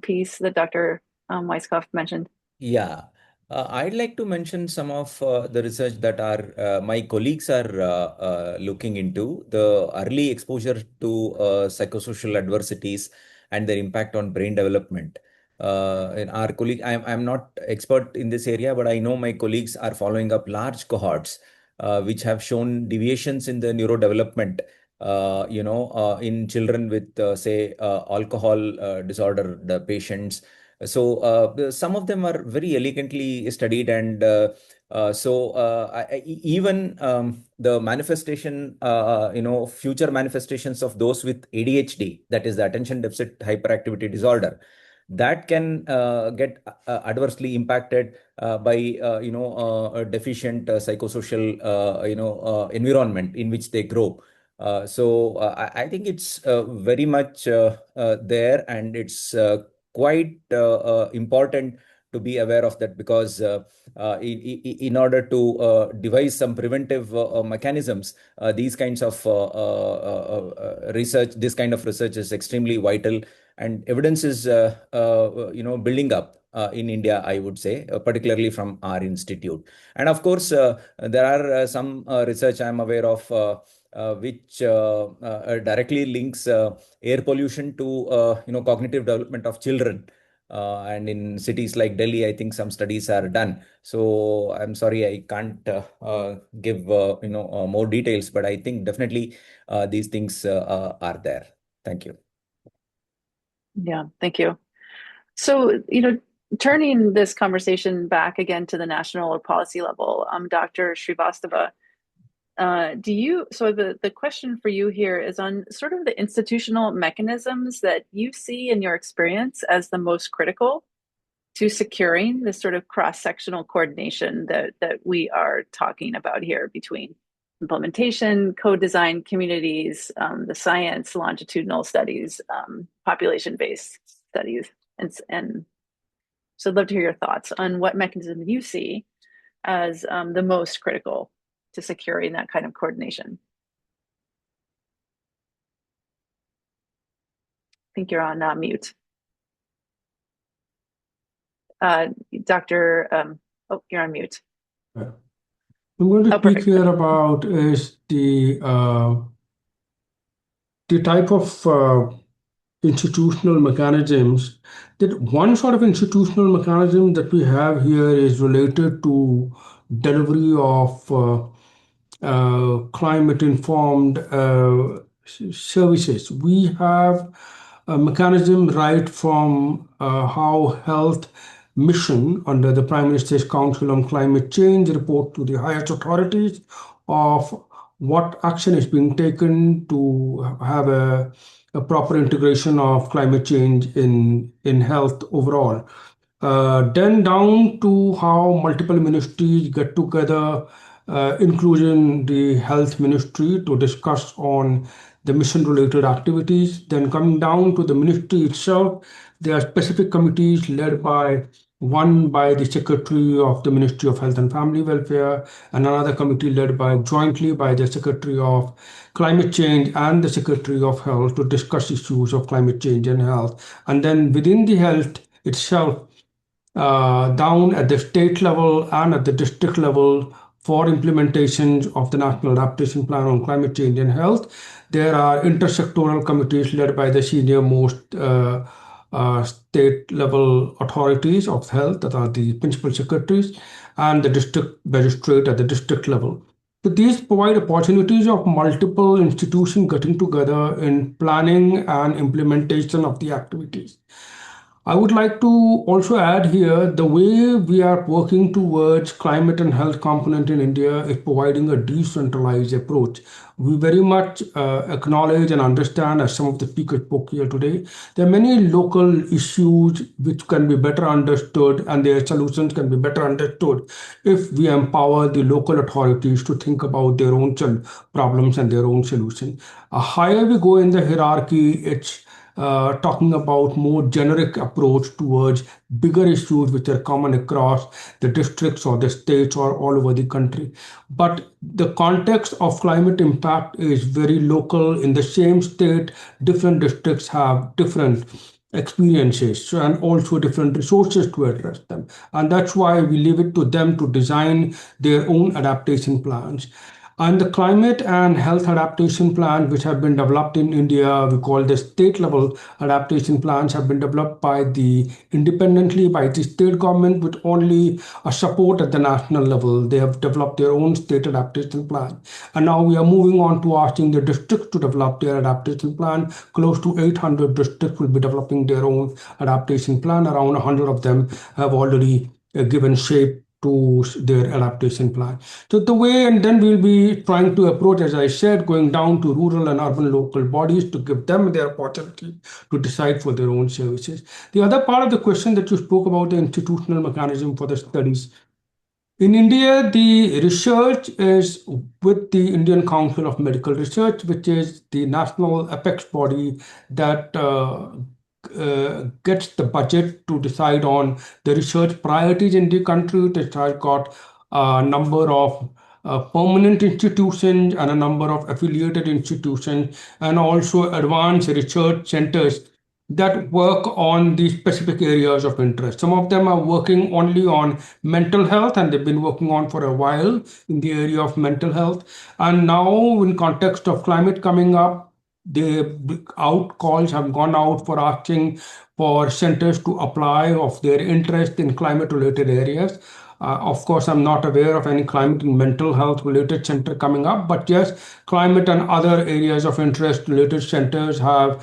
piece that Dr. Weisskopf mentioned? Yeah, I'd like to mention some of the research that my colleagues are looking into, the early exposure to psychosocial adversities and their impact on brain development. And our colleague, I'm not expert in this area, but I know my colleagues are following up large cohorts which have shown deviations in the neurodevelopment, in children with, say, alcohol disorder, the patients. So some of them are very elegantly studied, and even the manifestation, future manifestations of those with ADHD, that is the attention deficit hyperactivity disorder, that can get adversely impacted by a deficient psychosocial environment in which they grow. I think it's very much there, and it's quite important to be aware of that, because in order to devise some preventive mechanisms, these kinds of research, this kind of research is extremely vital, and evidence is building up in India, I would say, particularly from our institute. And of course, there are some research I'm aware of which directly links air pollution to cognitive development of children. And in cities like Delhi, I think some studies are done. So I'm sorry, I can't give more details, but I think definitely these things are there. Thank you. Yeah, thank you. So, turning this conversation back again to the national or policy level, Dr. Shrivastava, so the question for you here is on sort of the institutional mechanisms that you see in your experience as the most critical to securing this sort of cross-sectional coordination that we are talking about here between implementation, co-design communities, the science, longitudinal studies, population-based studies. And so I'd love to hear your thoughts on what mechanism you see as the most critical to securing that kind of coordination. I think you're on mute. You're on mute. I'm going to speak here about is the type of institutional mechanisms. That one sort of institutional mechanism that we have here is related to delivery of climate-informed services. We have a mechanism right from how health mission under the Prime Minister's Council on Climate Change report to the highest authorities of what action is being taken to have a proper integration of climate change in health overall. Then down to how multiple ministries get together, including the health ministry, to discuss on the mission-related activities. Then coming down to the ministry itself, there are specific committees led by one by the Secretary of the Ministry of Health and Family Welfare, and another committee led jointly by the Secretary of Climate Change and the Secretary of Health to discuss issues of climate change and health. And then within the health itself, down at the state level and at the district level, for implementations of the National Adaptation Plan on Climate Change and Health, there are intersectoral committees led by the senior most state level authorities of health, that are the principal secretaries, and the district magistrate at the district level. So these provide opportunities of multiple institutions getting together in planning and implementation of the activities. I would like to also add here the way we are working towards climate and health component in India is providing a decentralized approach. We very much acknowledge and understand, as some of the speakers spoke here today, there are many local issues which can be better understood and their solutions can be better understood if we empower the local authorities to think about their own problems and their own solution. Higher we go in the hierarchy, it's talking about more generic approach towards bigger issues which are common across the districts or the states or all over the country. But the context of climate impact is very local. In the same state, different districts have different experiences and also different resources to address them. And that's why we leave it to them to design their own adaptation plans. And the climate and health adaptation plans, which have been developed in India, we call the state level adaptation plans, have been developed by the independently by the state government with only a support at the national level. They have developed their own state adaptation plan. And now we are moving on to asking the districts to develop their adaptation plan. Close to 800 districts will be developing their own adaptation plan. Around 100 of them have already given shape to their adaptation plan. So the way, and then we'll be trying to approach, as I said, going down to rural and urban local bodies to give them their opportunity to decide for their own services. The other part of the question that you spoke about, the institutional mechanism for the studies. In India, the research is with the Indian Council of Medical Research, which is the national apex body that gets the budget to decide on the research priorities in the country. It has got a number of permanent institutions and a number of affiliated institutions, and also advanced research centers that work on the specific areas of interest. Some of them are working only on mental health, and they've been working on for a while in the area of mental health. And now, in context of climate coming up, the out calls have gone out for asking for centers to apply of their interest in climate related areas. Of course, I'm not aware of any climate and mental health related center coming up, but yes, climate and other areas of interest related centers have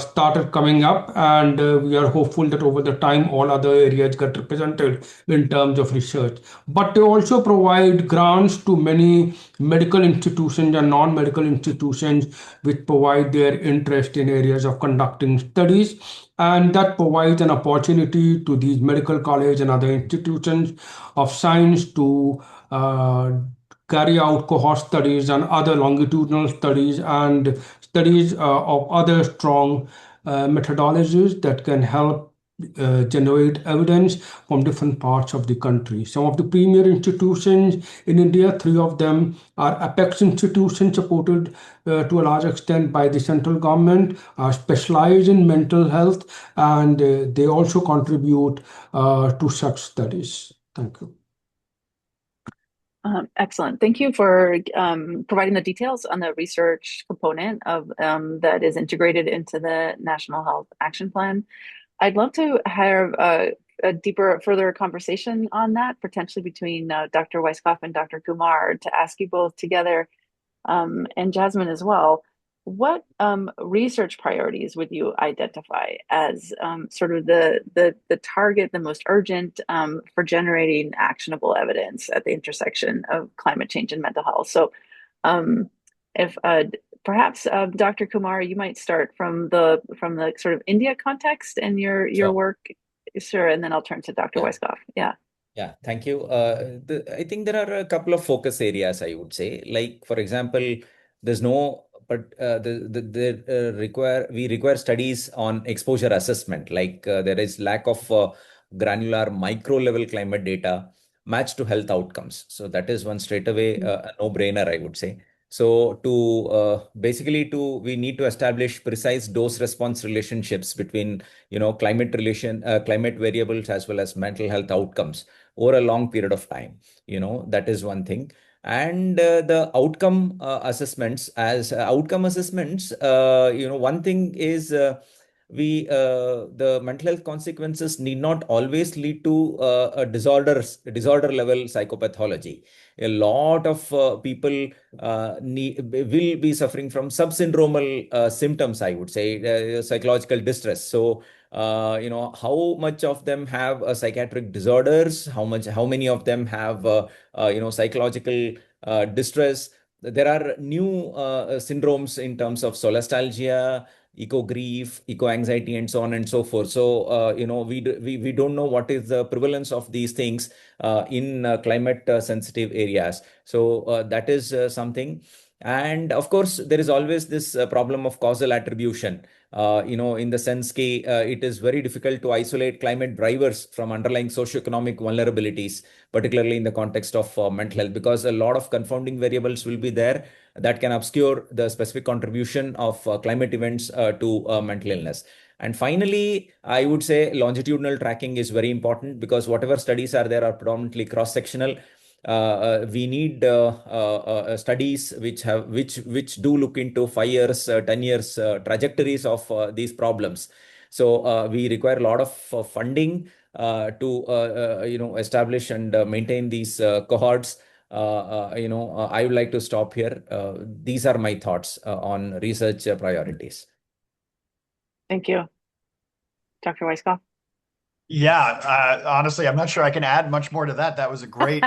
started coming up, and we are hopeful that over the time all other areas get represented in terms of research. But they also provide grants to many medical institutions and non-medical institutions which provide their interest in areas of conducting studies, and that provides an opportunity to these medical college and other institutions of science to carry out cohort studies and other longitudinal studies and studies of other strong methodologies that can help generate evidence from different parts of the country. Some of the premier institutions in India, three of them are apex institutions supported to a large extent by the central government, are specialized in mental health, and they also contribute to such studies. Thank you. Excellent. Thank you for providing the details on the research component of that is integrated into the National Health Action Plan. I'd love to have a deeper, further conversation on that, potentially between Dr. Weisskopf and Dr. Kumar, to ask you both together, and Jasmine as well. What research priorities would you identify as sort of the target, the most urgent for generating actionable evidence at the intersection of climate change and mental health? So, if perhaps Dr. Kumar, you might start from the sort of India context and your Sure. work, sure, and then I'll turn to Dr. Yeah. Weisskopf. Yeah. Yeah, thank you. I think there are a couple of focus areas, I would say. Like, for example, there's no, but we require studies on exposure assessment. Like, there is lack of granular micro level climate data matched to health outcomes. So that is one straight away a no-brainer, I would say. So we need to establish precise dose response relationships between climate variables as well as mental health outcomes over a long period of time. That is one thing. And the outcome assessments, one thing is the mental health consequences need not always lead to a disorder level psychopathology. A lot of people will be suffering from subsyndromal symptoms, I would say, psychological distress. So, how much of them have psychiatric disorders? How many of them have, psychological distress? There are new syndromes in terms of solastalgia, eco grief, eco anxiety, and so on and so forth. So, we don't know what is the prevalence of these things in climate sensitive areas. So, that is something. And of course, there is always this problem of causal attribution. In the sense that it is very difficult to isolate climate drivers from underlying socioeconomic vulnerabilities, particularly in the context of mental health, because a lot of confounding variables will be there that can obscure the specific contribution of climate events to mental illness. And finally, I would say longitudinal tracking is very important, because whatever studies are there are predominantly cross-sectional. We need studies which do look into 5 years, 10 years trajectories of these problems. So we require a lot of funding to establish and maintain these cohorts. I would like to stop here. These are my thoughts on research priorities. Thank you. Dr. Weisskopf? Yeah, honestly, I'm not sure I can add much more to that. That was a great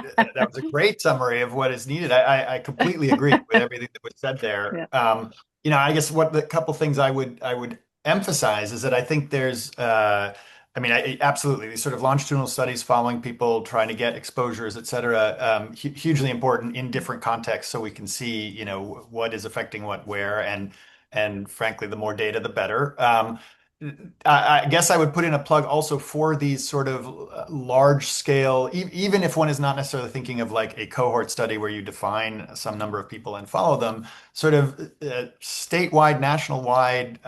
summary of what is needed. I completely agree with everything that was said there. Yeah. I guess what the couple things I would emphasize is that I think there's, absolutely these sort of longitudinal studies following people, trying to get exposures, et cetera, hugely important in different contexts, so we can see, what is affecting what where, and frankly, the more data, the better. I guess I would put in a plug also for these sort of large scale, even if one is not necessarily thinking of like a cohort study where you define some number of people and follow them, sort of statewide, national-wide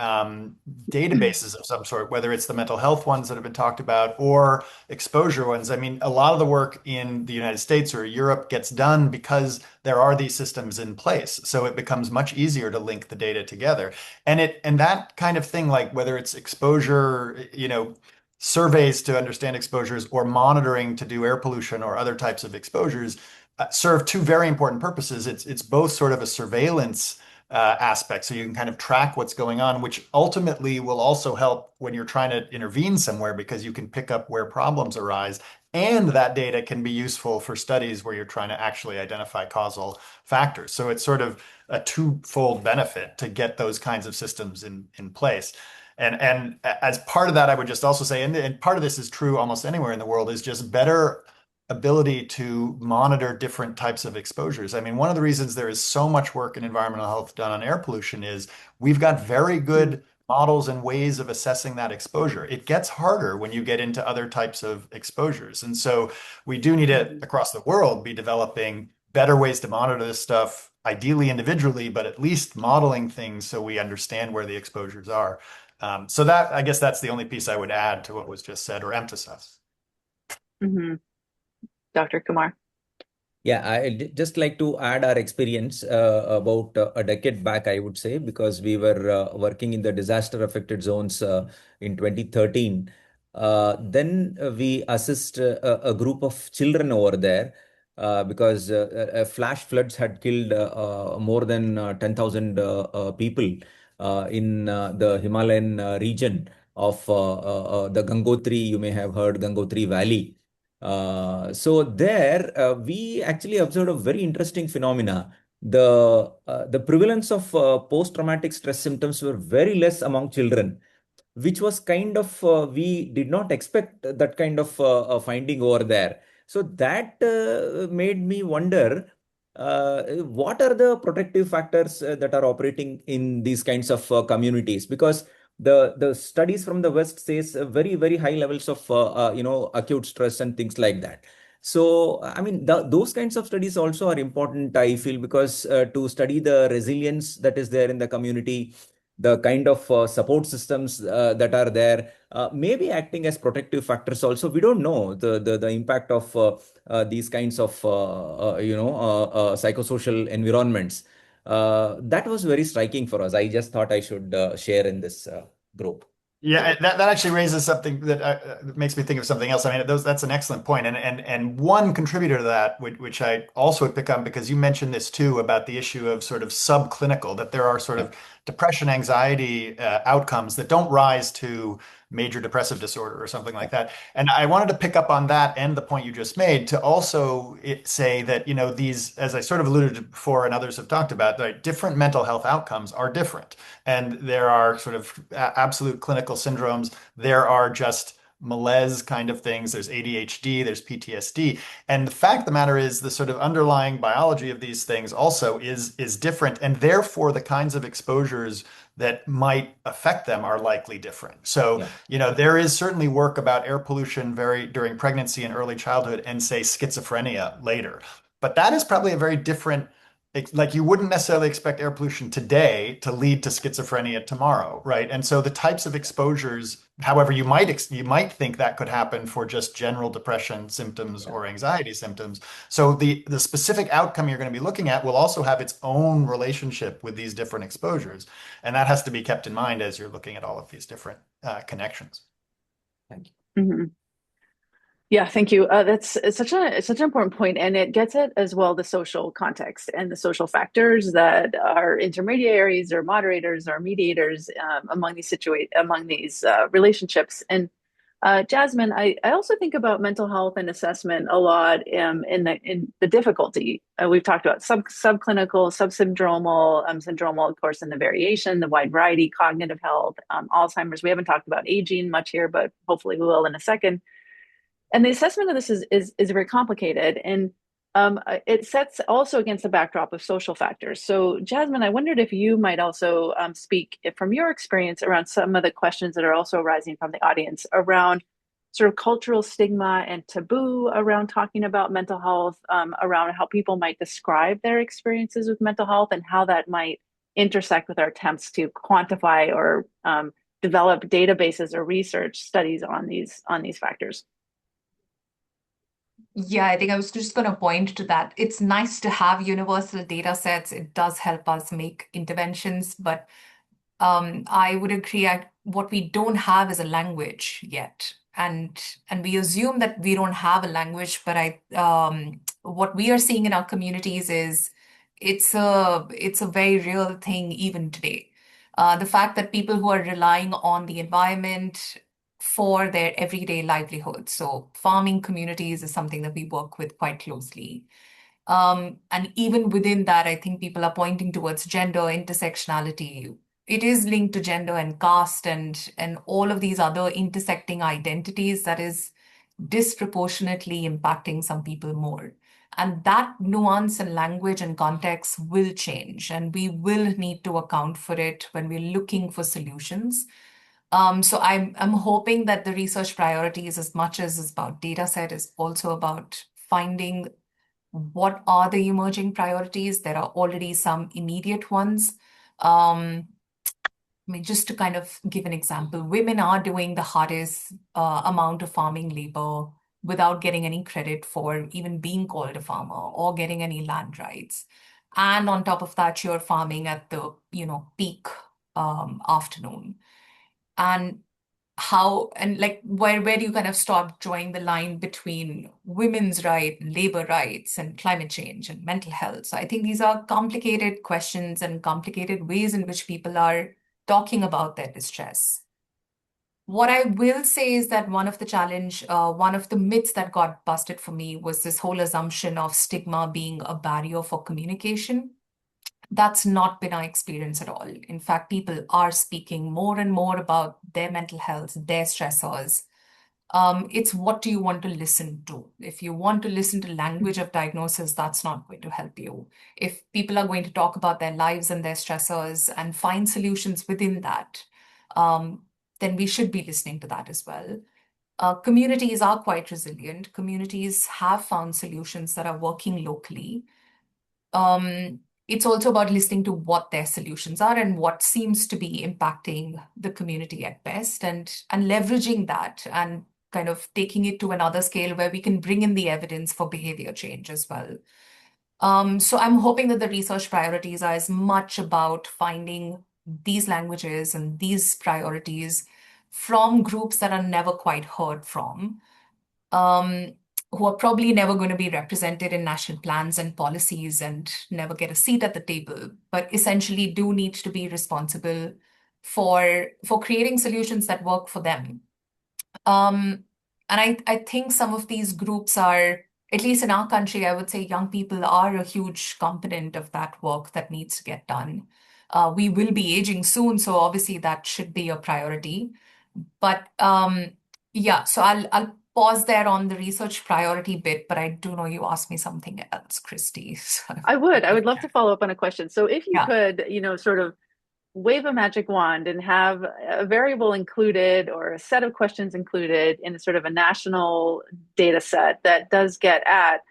databases of some sort, whether it's the mental health ones that have been talked about or exposure ones. I mean, a lot of the work in the United States or Europe gets done because there are these systems in place. So it becomes much easier to link the data together. And that kind of thing, like whether it's exposure, surveys to understand exposures or monitoring to do air pollution or other types of exposures, serve two very important purposes. It's both sort of a surveillance aspect, so you can kind of track what's going on, which ultimately will also help when you're trying to intervene somewhere, because you can pick up where problems arise. And that data can be useful for studies where you're trying to actually identify causal factors. So it's sort of a twofold benefit to get those kinds of systems in place. And as part of that, I would just also say, and part of this is true almost anywhere in the world, is just better ability to monitor different types of exposures. I mean, one of the reasons there is so much work in environmental health done on air pollution is we've got very good models and ways of assessing that exposure. It gets harder when you get into other types of exposures. And so we do need to, across the world, be developing better ways to monitor this stuff, ideally individually, but at least modeling things so we understand where the exposures are. So that, I guess that's the only piece I would add to what was just said or emphasize. Mm-hmm. Dr. Kumar? Yeah, I'd just like to add our experience about a decade back, I would say, because we were working in the disaster affected zones in 2013. Then we assist a group of children over there because flash floods had killed more than 10,000 people in the Himalayan region of the Gangotri. You may have heard Gangotri Valley. So there we actually observed a very interesting phenomena. The prevalence of post-traumatic stress symptoms were very less among children, which was kind of we did not expect that kind of finding over there. So that made me wonder what are the protective factors that are operating in these kinds of communities, because the studies from the West says very, very high levels of acute stress and things like that. So I mean those kinds of studies also are important, I feel, because to study the resilience that is there in the community, the kind of support systems that are there, maybe acting as protective factors also. We don't know the impact of these kinds of psychosocial environments. That was very striking for us. I just thought I should share in this group. Yeah, that actually raises something that makes me think of something else. I mean, that's an excellent point, and one contributor to that, which I also would pick up because you mentioned this too about the issue of sort of subclinical, that there are sort Yeah. of depression, anxiety outcomes that don't rise to major depressive disorder or something like that. And I wanted to pick up on that and the point you just made to also say that, these, as I sort of alluded to before and others have talked about, that different mental health outcomes are different. And there are sort of absolute clinical syndromes. There are just malaise kind of things. There's ADHD, there's PTSD. And the fact of the matter is the sort of underlying biology of these things also is different. And therefore, the kinds of exposures that might affect them are likely different. So, Yeah. there is certainly work about air pollution during pregnancy and early childhood and say schizophrenia later. But that is probably a very different, like you wouldn't necessarily expect air pollution today to lead to schizophrenia tomorrow, right? And so the types of exposures, however, you might think that could happen for just general depression symptoms or anxiety symptoms. So the specific outcome you're going to be looking at will also have its own relationship with these different exposures, and that has to be kept in mind as you're looking at all of these different connections. Thank you. Mm-hmm. Yeah, thank you. It's such an important point, and it gets at as well the social context and the social factors that are intermediaries or moderators or mediators among these relationships. And Jasmine, I also think about mental health and assessment a lot in the difficulty. We've talked about subclinical, subsyndromal, syndromal, of course, and the variation, the wide variety, cognitive health, Alzheimer's. We haven't talked about aging much here, but hopefully we will in a second. And the assessment of this is very complicated, and it sets also against the backdrop of social factors. So, Jasmine, I wondered if you might also speak from your experience around some of the questions that are also arising from the audience around sort of cultural stigma and taboo around talking about mental health, around how people might describe their experiences with mental health, and how that might intersect with our attempts to quantify or develop databases or research studies on these factors. Yeah, I think I was just going to point to that. It's nice to have universal data sets. It does help us make interventions, but I would agree. What we don't have is a language yet, and we assume that we don't have a language. But what we are seeing in our communities is it's a very real thing even today. The fact that people who are relying on the environment for their everyday livelihood. So farming communities is something that we work with quite closely. And even within that, I think people are pointing towards gender, intersectionality. It is linked to gender and caste and all of these other intersecting identities that is disproportionately impacting some people more. And that nuance and language and context will change, and we will need to account for it when we're looking for solutions. So I'm hoping that the research priorities, as much as is about data set, is also about finding what are the emerging priorities. There are already some immediate ones. I mean, just to kind of give an example, women are doing the hardest amount of farming labor without getting any credit for even being called a farmer or getting any land rights. And on top of that, you're farming at the, peak afternoon. And where do you kind of stop drawing the line between women's rights, labor rights, and climate change and mental health? So I think these are complicated questions and complicated ways in which people are talking about their distress. What I will say is that one of the myths that got busted for me was this whole assumption of stigma being a barrier for communication. That's not been our experience at all. In fact, people are speaking more and more about their mental health, their stressors. It's what do you want to listen to? If you want to listen to language of diagnosis, that's not going to help you. If people are going to talk about their lives and their stressors and find solutions within that, then we should be listening to that as well. Communities are quite resilient. Communities have found solutions that are working locally. It's also about listening to what their solutions are and what seems to be impacting the community at best, and leveraging that and kind of taking it to another scale where we can bring in the evidence for behavior change as well. So I'm hoping that the research priorities are as much about finding these languages and these priorities from groups that are never quite heard from, who are probably never going to be represented in national plans and policies and never get a seat at the table, but essentially do need to be responsible for creating solutions that work for them. And I think some of these groups are, at least in our country, I would say young people are a huge component of that work that needs to get done. We will be aging soon, so obviously that should be a priority. But yeah, so I'll pause there on the research priority bit, but I do know you asked me something else, Christy. So I would love to follow up on a question. So if you yeah. could, sort of wave a magic wand and have a variable included or a set of questions included in sort of a national data set that does get at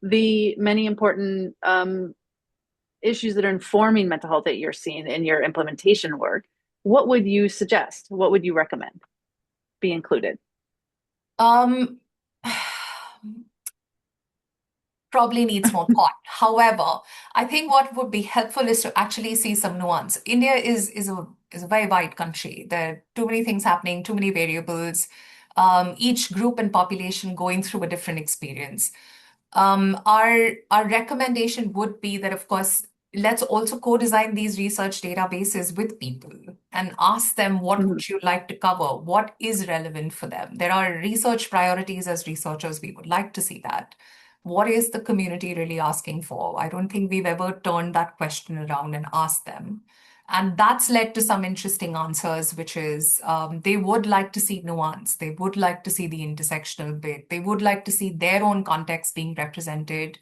the many important issues that are informing mental health that you're seeing in your implementation work, what would you suggest? What would you recommend be included? Probably needs more thought. However, I think what would be helpful is to actually see some nuance. India is a very wide country. There are too many things happening, too many variables, each group and population going through a different experience. Our recommendation would be that, of course, let's also co-design these research databases with people and ask them what would you like to cover, what is relevant for them. There are research priorities as researchers, we would like to see that. What is the community really asking for? I don't think we've ever turned that question around and asked them. And that's led to some interesting answers, which is they would like to see nuance. They would like to see the intersectional bit. They would like to see their own context being represented.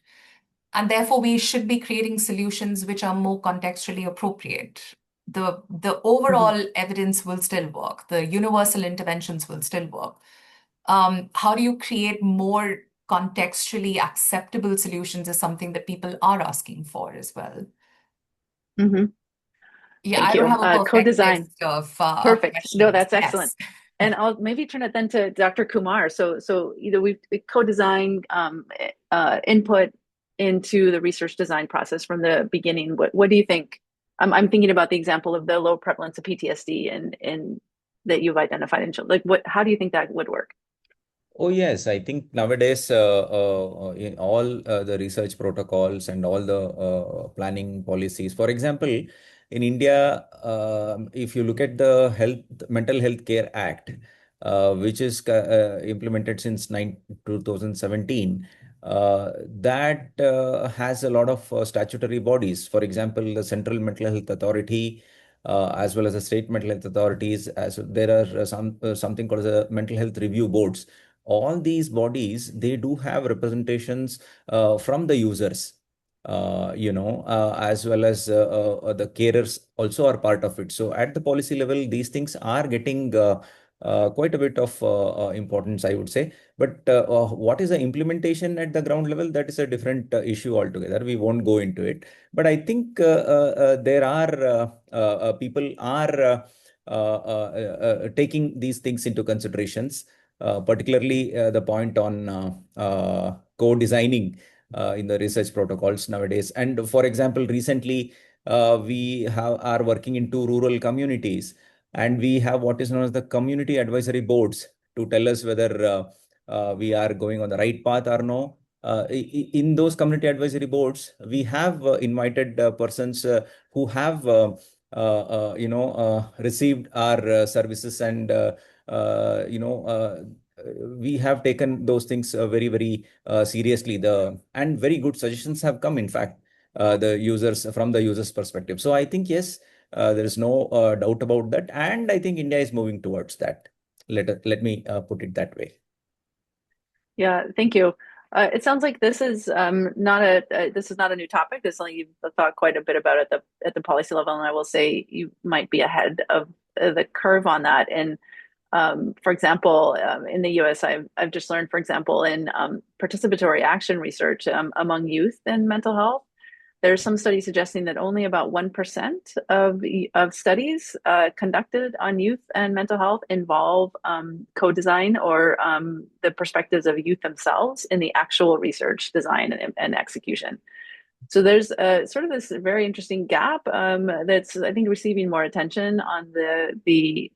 And therefore, we should be creating solutions which are more contextually appropriate. The overall evidence will still work. The universal interventions will still work. How do you create more contextually acceptable solutions is something that people are asking for as well. Yeah, Thank I you. don't have a perfect Co-design. list of Perfect. questions. No, that's Yes. excellent. And I'll maybe turn it then to Dr. Kumar. So we co-designed input into the research design process from the beginning. What do you think? I'm thinking about the example of the low prevalence of PTSD and that you've identified in children. Like, how do you think that would work? Oh, yes. I think nowadays, in all the research protocols and all the planning policies, for example, in India, if you look at the Mental Health Care Act, which is implemented since 2017, that has a lot of statutory bodies. For example, the Central Mental Health Authority, as well as the state mental health authorities, as there are something called the mental health review boards. All these bodies, they do have representations from the users, as well as the carers also are part of it. So at the policy level, these things are getting quite a bit of importance, I would say. But what is the implementation at the ground level? That is a different issue altogether. We won't go into it. But I think there are people are taking these things into considerations. Particularly the point on co-designing in the research protocols nowadays. And for example, recently we are working into rural communities, and we have what is known as the community advisory boards to tell us whether we are going on the right path or no. In those community advisory boards, we have invited persons who have received our services, and we have taken those things very, very seriously. And very good suggestions have come, in fact, from the users' perspective. So I think, yes, there is no doubt about that. And I think India is moving towards that. Let me put it that way. Yeah, thank you. It sounds like this is not a new topic. This is something you've thought quite a bit about at the policy level, and I will say you might be ahead of the curve on that. And for example, in the US, I've just learned, for example, in participatory action research among youth and mental health, there's some studies suggesting that only about 1% of studies conducted on youth and mental health involve co-design or the perspectives of youth themselves in the actual research, design, and execution. So there's sort of this very interesting gap that's, I think, receiving more attention on the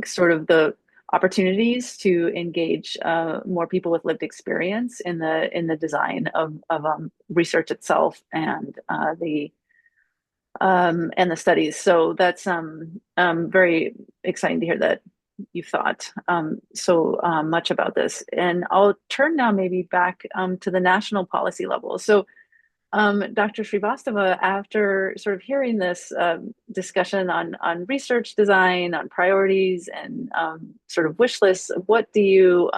sort of the opportunities to engage more people with lived experience in the design of research itself and the studies. So that's very exciting to hear that you've thought so much about this. And I'll turn now maybe back to the national policy level. So Dr. Shrivastava, after sort of hearing this discussion on research design, on priorities, and sort of wish lists, what do you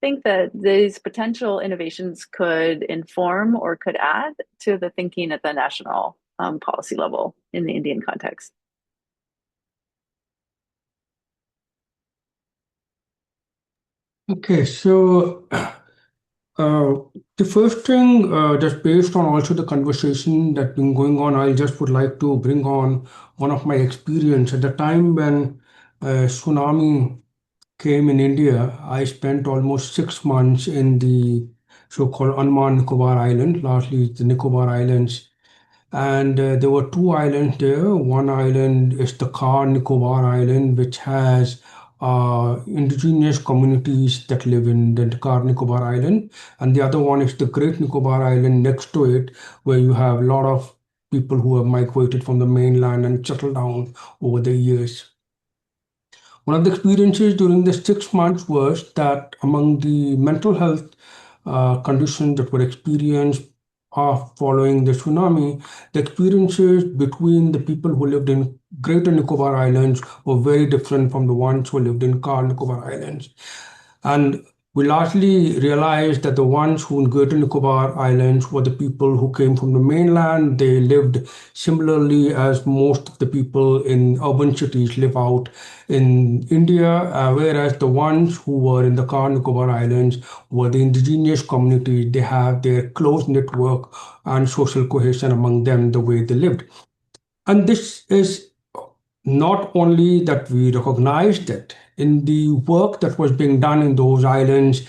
think that these potential innovations could inform or could add to the thinking at the national policy level in the Indian context? Okay, so the first thing, just based on also the conversation that's been going on, I just would like to bring on one of my experience. At the time when tsunami came in India, I spent almost 6 months in the so-called Andaman Nicobar Island, largely the Nicobar Islands. And there were two islands there. One island is the Car Nicobar Island, which has indigenous communities that live in the Car Nicobar Island. And the other one is the Great Nicobar Island next to it, where you have a lot of people who have migrated from the mainland and settled down over the years. One of the experiences during the 6 months was that among the mental health conditions that were experienced following the tsunami, the experiences between the people who lived in Greater Nicobar Islands were very different from the ones who lived in Car Nicobar Islands. And we largely realized that the ones who in Greater Nicobar Islands were the people who came from the mainland. They lived similarly as most of the people in urban cities live out in India, whereas the ones who were in the Car Nicobar Islands were the indigenous community. They have their close network and social cohesion among them the way they lived. And this is not only that we recognized it in the work that was being done in those islands,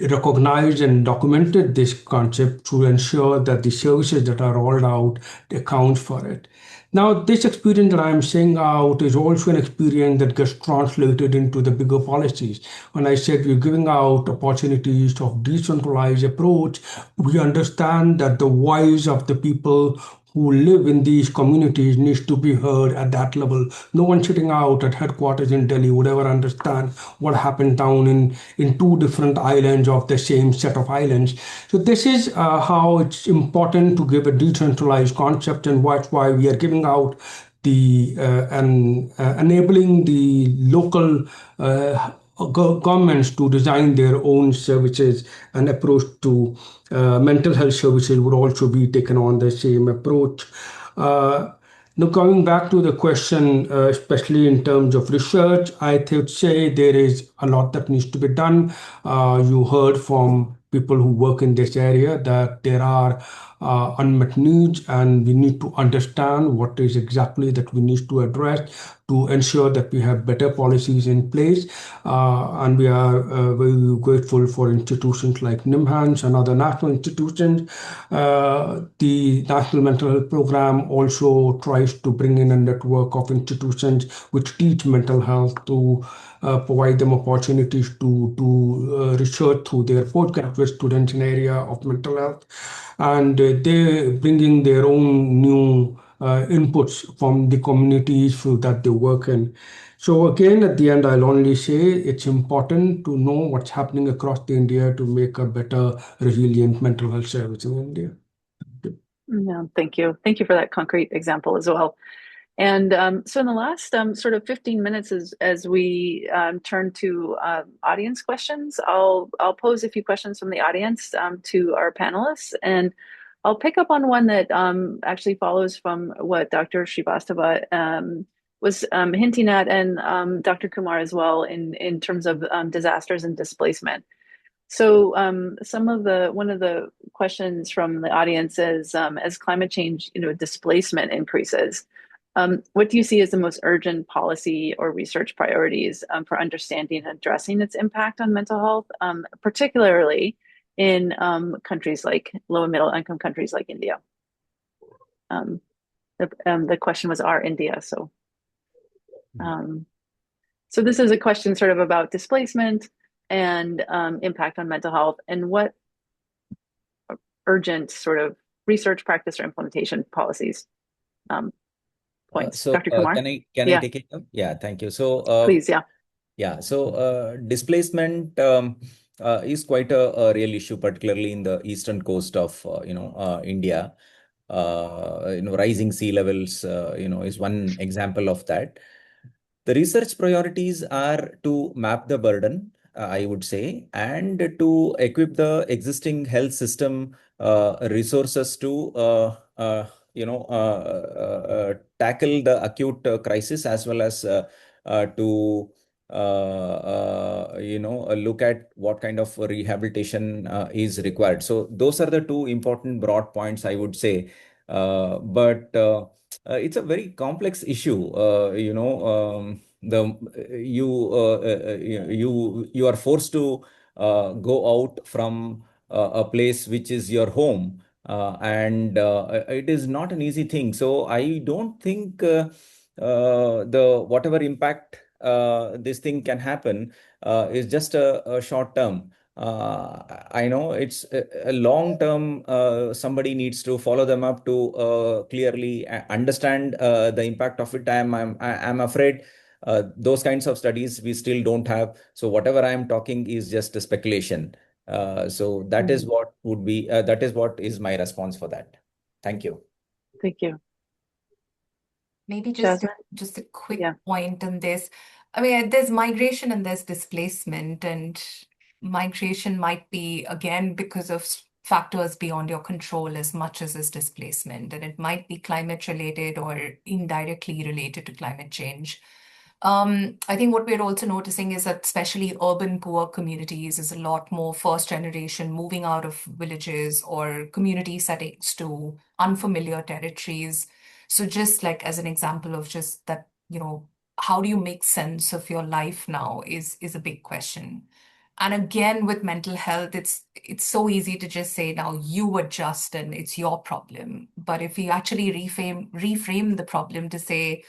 recognized and documented this concept to ensure that the services that are rolled out account for it. Now, this experience that I'm saying out is also an experience that gets translated into the bigger policies. When I said we're giving out opportunities of decentralized approach, we understand that the voice of the people who live in these communities needs to be heard at that level. No one sitting out at headquarters in Delhi would ever understand what happened down in two different islands of the same set of islands. So this is how it's important to give a decentralized concept, and that's why we are giving out the enabling the local governments to design their own services. And approach to mental health services would also be taken on the same approach. Now, coming back to the question, especially in terms of research, I would say there is a lot that needs to be done. You heard from people who work in this area that there are unmet needs, and we need to understand what is exactly that we need to address to ensure that we have better policies in place. And we are very grateful for institutions like NIMHANS and other national institutions. The National Mental Health Program also tries to bring in a network of institutions which teach mental health to provide them opportunities to research through their postgraduate students in area of mental health. And they bringing their own new inputs from the communities that they work in. So again, at the end, I'll only say it's important to know what's happening across the India to make a better, resilient mental health service in India. No, thank you. Thank you for that concrete example as well. And so in the last sort of 15 minutes as we turn to audience questions, I'll pose a few questions from the audience to our panelists. And I'll pick up on one that actually follows from what Dr. Shrivastava was hinting at, and Dr. Kumar as well, in terms of disasters and displacement. So one of the questions from the audience is, as climate change, displacement increases, what do you see as the most urgent policy or research priorities for understanding and addressing its impact on mental health, particularly in countries like low and middle income countries like India? The question was, are India? So So this is a question sort of about displacement and impact on mental health, and what urgent sort of research, practice, or implementation policies points. Dr. Kumar? Can I Yeah, take it up? Yeah, thank you. So please, yeah. yeah, so displacement is quite a real issue, particularly in the eastern coast of India. Rising sea levels is one example of that. The research priorities are to map the burden, I would say, and to equip the existing health system resources to tackle the acute crisis, as well as to look at what kind of rehabilitation is required. So those are the two important broad points, I would say. But it's a very complex issue. You are forced to go out from a place which is your home, and it is not an easy thing. So I don't think the whatever impact this thing can happen is just a short term. I know it's a long term. Somebody needs to follow them up to clearly understand the impact of it. I'm afraid those kinds of studies we still don't have. So whatever I am talking is just a speculation. So that is what would be. That is what is my response for that. Thank you. Thank you. Maybe Jasmine? just a quick Yeah. point on this. I mean, there's migration and there's displacement, and migration might be, again, because of factors beyond your control as much as is displacement, and it might be climate related or indirectly related to climate change. I think what we're also noticing is that especially urban poor communities is a lot more first generation moving out of villages or community settings to unfamiliar territories. So just like as an example of just that, how do you make sense of your life now is a big question. And again, with mental health, it's so easy to just say now you adjust and it's your problem. But if you actually reframe the problem to say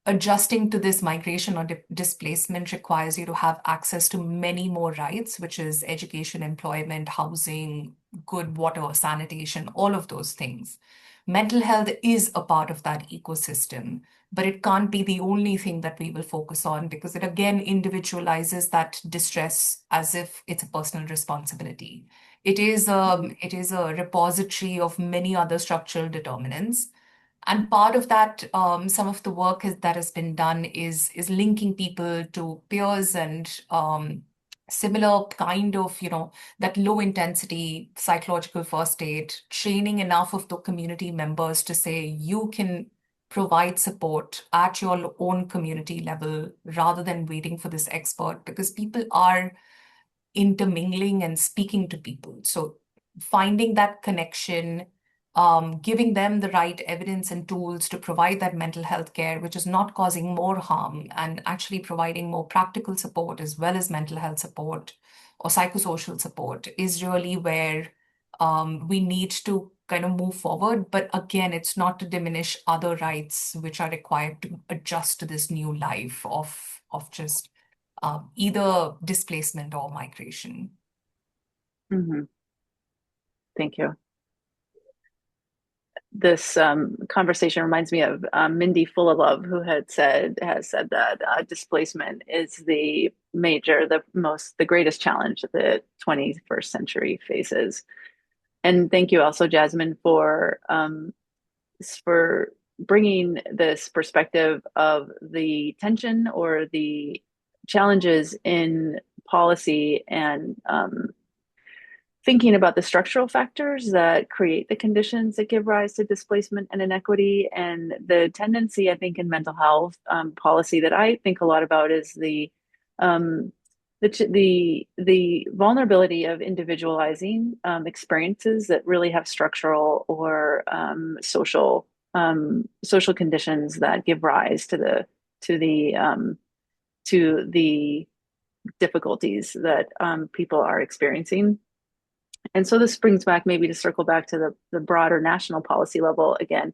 adjusting to this migration or displacement requires you to have access to many more rights, which is education, employment, housing, good water, sanitation, all of those things. Mental health is a part of that ecosystem, but it can't be the only thing that we will focus on because it again individualizes that distress as if it's a personal responsibility. It is a repository of many other structural determinants. And part of that, some of the work that has been done is linking people to peers and similar kind of, that low intensity psychological first aid, training enough of the community members to say you can provide support at your own community level rather than waiting for this expert, because people are intermingling and speaking to people. So finding that connection, giving them the right evidence and tools to provide that mental health care, which is not causing more harm and actually providing more practical support as well as mental health support or psychosocial support is really where we need to kind of move forward. But again, it's not to diminish other rights which are required to adjust to this new life of just either displacement or migration. Thank you. This conversation reminds me of Mindy Fullilove, who has said that displacement is the greatest challenge that the 21st century faces. And thank you also, Jasmine, for bringing this perspective of the tension or the challenges in policy and thinking about the structural factors that create the conditions that give rise to displacement and inequity. And the tendency, I think, in mental health policy that I think a lot about is the vulnerability of individualizing experiences that really have structural or social conditions that give rise to the difficulties that people are experiencing. And so this brings back, maybe to circle back to the broader national policy level again,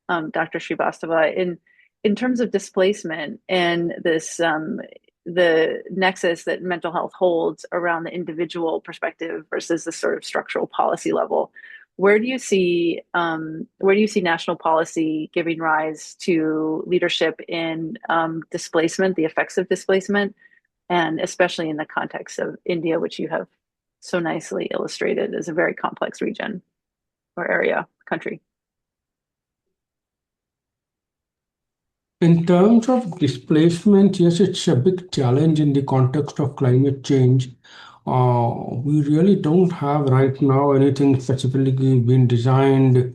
Dr. Shrivastava, in terms of displacement and this the nexus that mental health holds around the individual perspective versus the sort of structural policy level, where do you see national policy giving rise to leadership in displacement, the effects of displacement, and especially in the context of India, which you have so nicely illustrated as a very complex region or area, country? In terms of displacement, yes, it's a big challenge in the context of climate change. We really don't have right now anything specifically been designed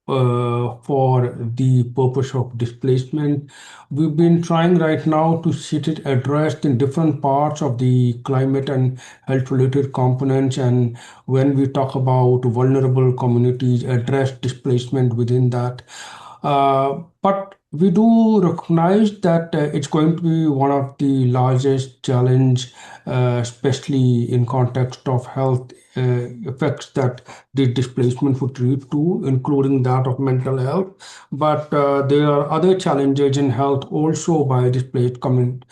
for the purpose of displacement. We've been trying right now to see it addressed in different parts of the climate and health related components. And when we talk about vulnerable communities, address displacement within that. But we do recognize that it's going to be one of the largest challenge, especially in context of health effects that the displacement would lead to, including that of mental health. But there are other challenges in health also by displacement,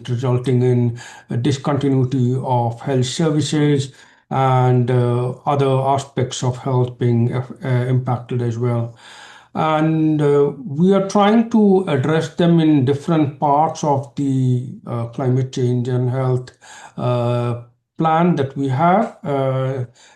resulting in discontinuity of health services and other aspects of health being impacted as well. And we are trying to address them in different parts of the climate change and health uh, plan that we have,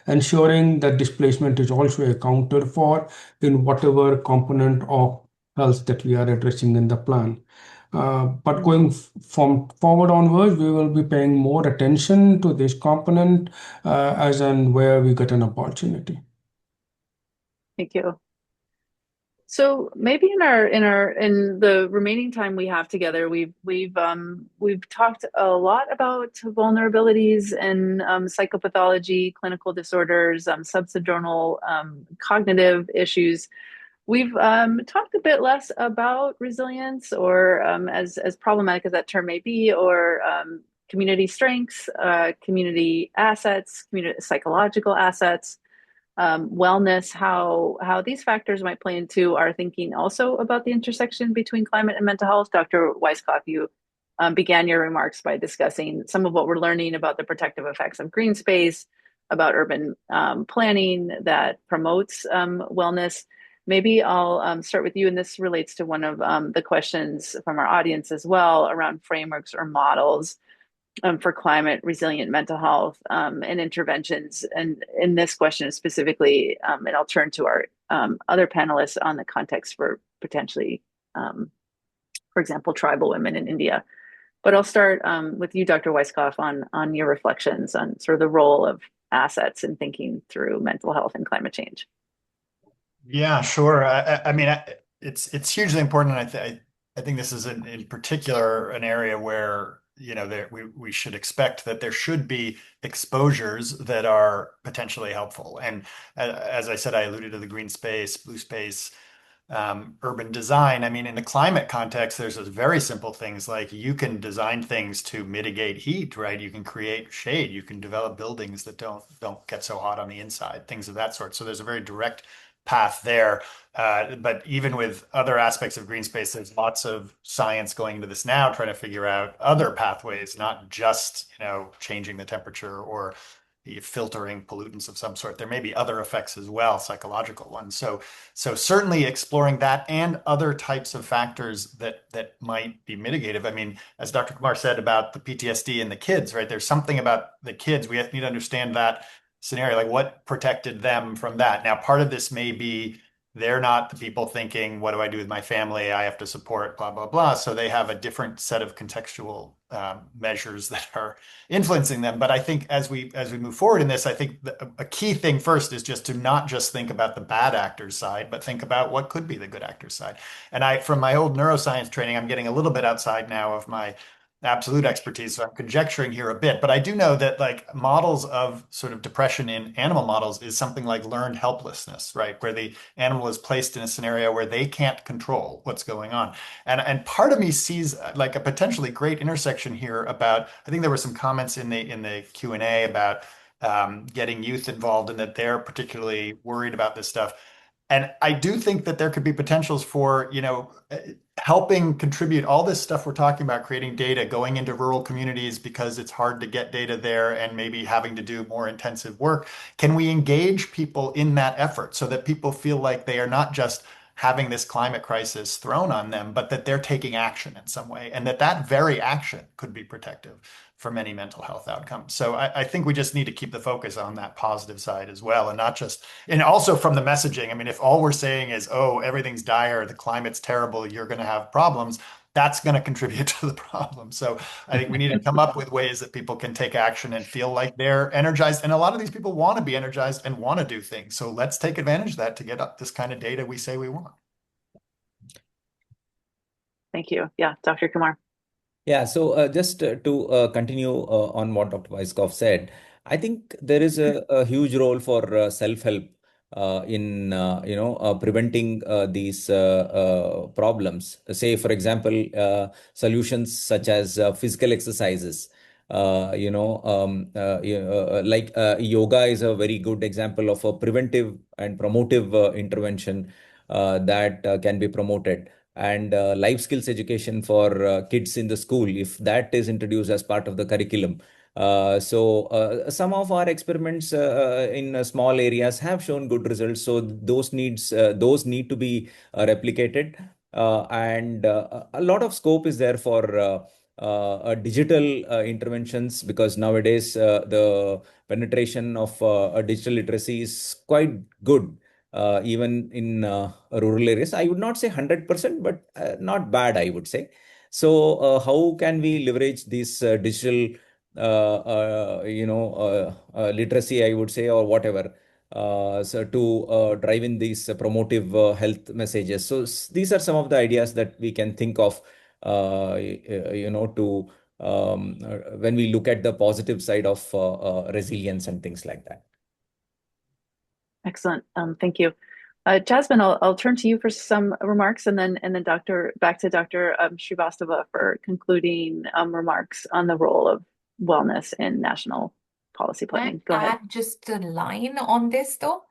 ensuring that displacement is also accounted for in whatever component of health that we are addressing in the plan. But going from forward onwards, we will be paying more attention to this component as and where we get an opportunity. Thank you. So maybe in the remaining time we have together, we've talked a lot about vulnerabilities and psychopathology, clinical disorders, subsynodal cognitive issues. We've talked a bit less about resilience, or as problematic as that term may be, or community strengths, community assets, community psychological assets, wellness, how these factors might play into our thinking also about the intersection between climate and mental health. Dr. Weisskopf, you began your remarks by discussing some of what we're learning about the protective effects of green space, about urban planning that promotes wellness. Maybe I'll start with you, and this relates to one of the questions from our audience as well around frameworks or models for climate resilient mental health and interventions. And in this question specifically, and I'll turn to our other panelists on the context for potentially, for example, tribal women in India. But I'll start with you, Dr. Weisskopf, on your reflections on sort of the role of assets in thinking through mental health and climate change. Yeah, sure. I mean, it's hugely important. And I think this is in particular an area where, we should expect that there should be exposures that are potentially helpful. And as I said, I alluded to the green space, blue space, urban design. I mean, in the climate context, there's those very simple things like you can design things to mitigate heat, right? You can create shade. You can develop buildings that don't get so hot on the inside, things of that sort. So there's a very direct path there. But even with other aspects of green space, there's lots of science going into this now, trying to figure out other pathways, not just, changing the temperature or filtering pollutants of some sort. There may be other effects as well, psychological ones. So certainly exploring that and other types of factors that might be mitigative. I mean, as Dr. Kumar said about the PTSD in the kids, right? There's something about the kids. We need to understand that scenario, like what protected them from that. Now, part of this may be they're not the people thinking, what do I do with my family? I have to support blah, blah, blah. So they have a different set of contextual measures that are influencing them. But I think as we move forward in this, I think a key thing first is just to not just think about the bad actor's side, but think about what could be the good actor's side. And from my old neuroscience training, I'm getting a little bit outside now of my absolute expertise, so I'm conjecturing here a bit, but I do know that like models of sort of depression in animal models is something like learned helplessness, right? Where the animal is placed in a scenario where they can't control what's going on. And part of me sees like a potentially great intersection here about, I think there were some comments in the Q&A about getting youth involved and that they're particularly worried about this stuff. And I do think that there could be potentials for, helping contribute all this stuff we're talking about, creating data, going into rural communities because it's hard to get data there and maybe having to do more intensive work. Can we engage people in that effort so that people feel like they are not just having this climate crisis thrown on them, but that they're taking action in some way, and that very action could be protective for many mental health outcomes. So I think we just need to keep the focus on that positive side as well, and not just, and also from the messaging. I mean, if all we're saying is, oh, everything's dire, the climate's terrible, you're going to have problems, that's going to contribute to the problem. So I think we need to come up with ways that people can take action and feel like they're energized. And a lot of these people want to be energized and want to do things. So let's take advantage of that to get up this kind of data we say we want. Thank you. Yeah, Dr. Kumar. Yeah, so just to continue on what Dr. Weiskopf said, I think there is a huge role for self-help in preventing these problems. Say, for example, solutions such as physical exercises. Yoga is a very good example of a preventive and promotive intervention that can be promoted, and life skills education for kids in the school, if that is introduced as part of the curriculum. Some of our experiments in small areas have shown good results. So those need to be replicated, and a lot of scope is there for digital interventions, because nowadays the penetration of digital literacy is quite good. Even in rural areas, I would not say 100%, but not bad, I would say. So how can we leverage this digital literacy, I would say, or whatever, so to drive in these promotive health messages? So these are some of the ideas that we can think of, to when we look at the positive side of resilience and things like that. Excellent. Thank you. Jasmine, I'll turn to you for some remarks, and then back to Dr. Shrivastava for concluding remarks on the role of wellness in national policy planning. Go ahead. Add just a line on this, though.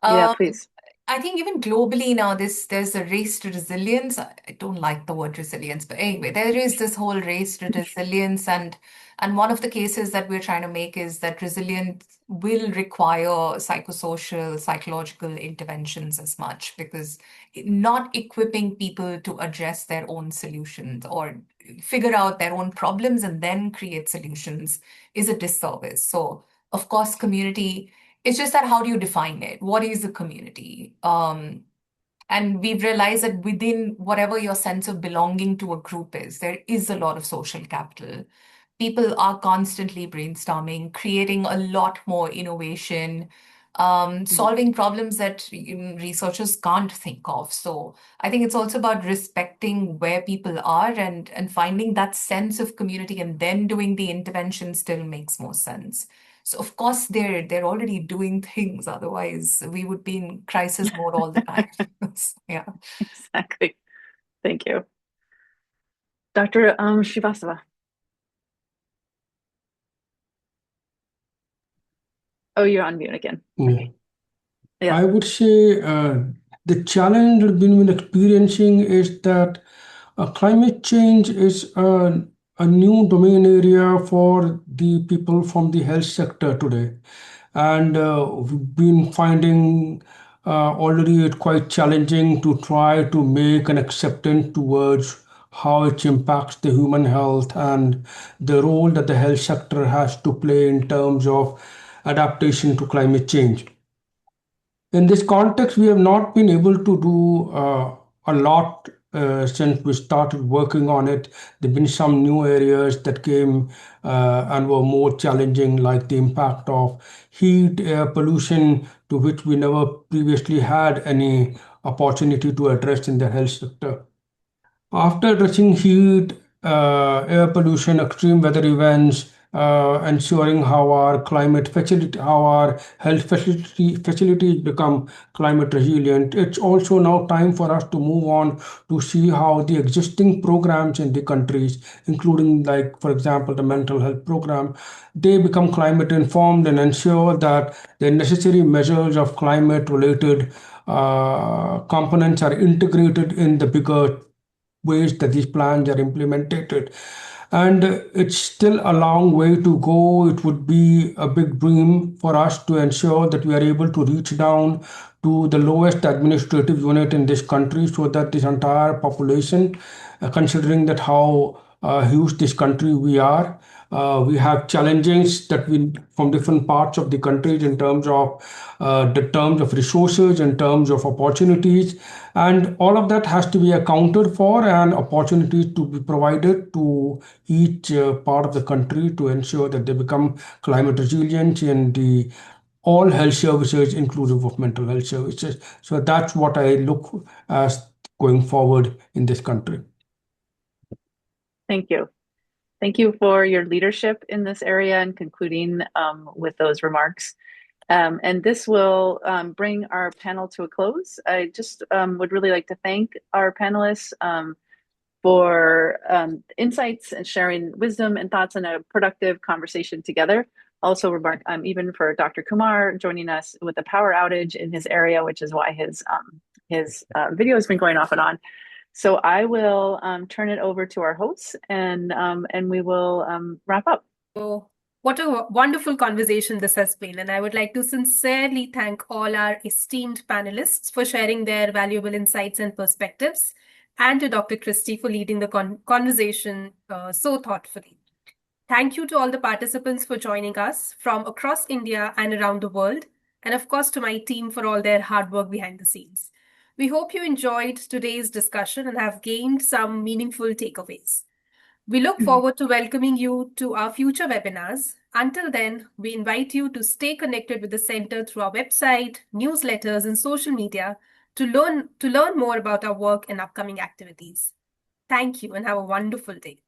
Yeah, please. I think even globally now, there's a race to resilience. I don't like the word resilience, but anyway, there is this whole race to resilience, and one of the cases that we're trying to make is that resilience will require psychosocial, psychological interventions as much, because not equipping people to address their own solutions or figure out their own problems and then create solutions is a disservice. So, of course, community. It's just that how do you define it? What is a community? And we've realized that within whatever your sense of belonging to a group is, there is a lot of social capital. People are constantly brainstorming, creating a lot more innovation, solving problems that researchers can't think of. So I think it's also about respecting where people are and finding that sense of community, and then doing the intervention still makes more sense. So of course they're already doing things, otherwise we would be in crisis mode all the time. Yeah. Exactly. Thank you. Dr. Shrivastava. Oh, you're on mute again. Yeah. I would say the challenge we've been experiencing is that climate change is a new domain area for the people from the health sector today. And we've been finding already it quite challenging to try to make an acceptance towards how it impacts the human health and the role that the health sector has to play in terms of adaptation to climate change. In this context, we have not been able to do a lot since we started working on it. There have been some new areas that came and were more challenging, like the impact of heat, air pollution, to which we never previously had any opportunity to address in the health sector. After addressing heat, air pollution, extreme weather events, ensuring how our health facilities become climate resilient, it's also now time for us to move on to see how the existing programs in the countries, including, like, for example, the mental health program, they become climate informed and ensure that the necessary measures of climate related components are integrated in the bigger ways that these plans are implemented. And it's still a long way to go. It would be a big dream for us to ensure that we are able to reach down to the lowest administrative unit in this country so that this entire population, considering that how huge this country we are, we have challenges that we from different parts of the country in terms of resources, in terms of opportunities, and all of that has to be accounted for and opportunities to be provided to each part of the country to ensure that they become climate resilient in the all health services, inclusive of mental health services. So that's what I look as going forward in this country. Thank you. Thank you for your leadership in this area and concluding with those remarks. And this will bring our panel to a close. I just would really like to thank our panelists for insights and sharing wisdom and thoughts in a productive conversation together. Also remark even for Dr. Kumar joining us with a power outage in his area, which is why his video has been going off and on. So I will turn it over to our hosts and we will wrap up. So, what a wonderful conversation this has been. And I would like to sincerely thank all our esteemed panelists for sharing their valuable insights and perspectives, and to Dr. Christie for leading the conversation so thoughtfully. Thank you to all the participants for joining us from across India and around the world, and of course to my team for all their hard work behind the scenes. We hope you enjoyed today's discussion and have gained some meaningful takeaways. We look forward to welcoming you to our future webinars. Until then, we invite you to stay connected with the Center through our website, newsletters, and social media to learn more about our work and upcoming activities. Thank you and have a wonderful day.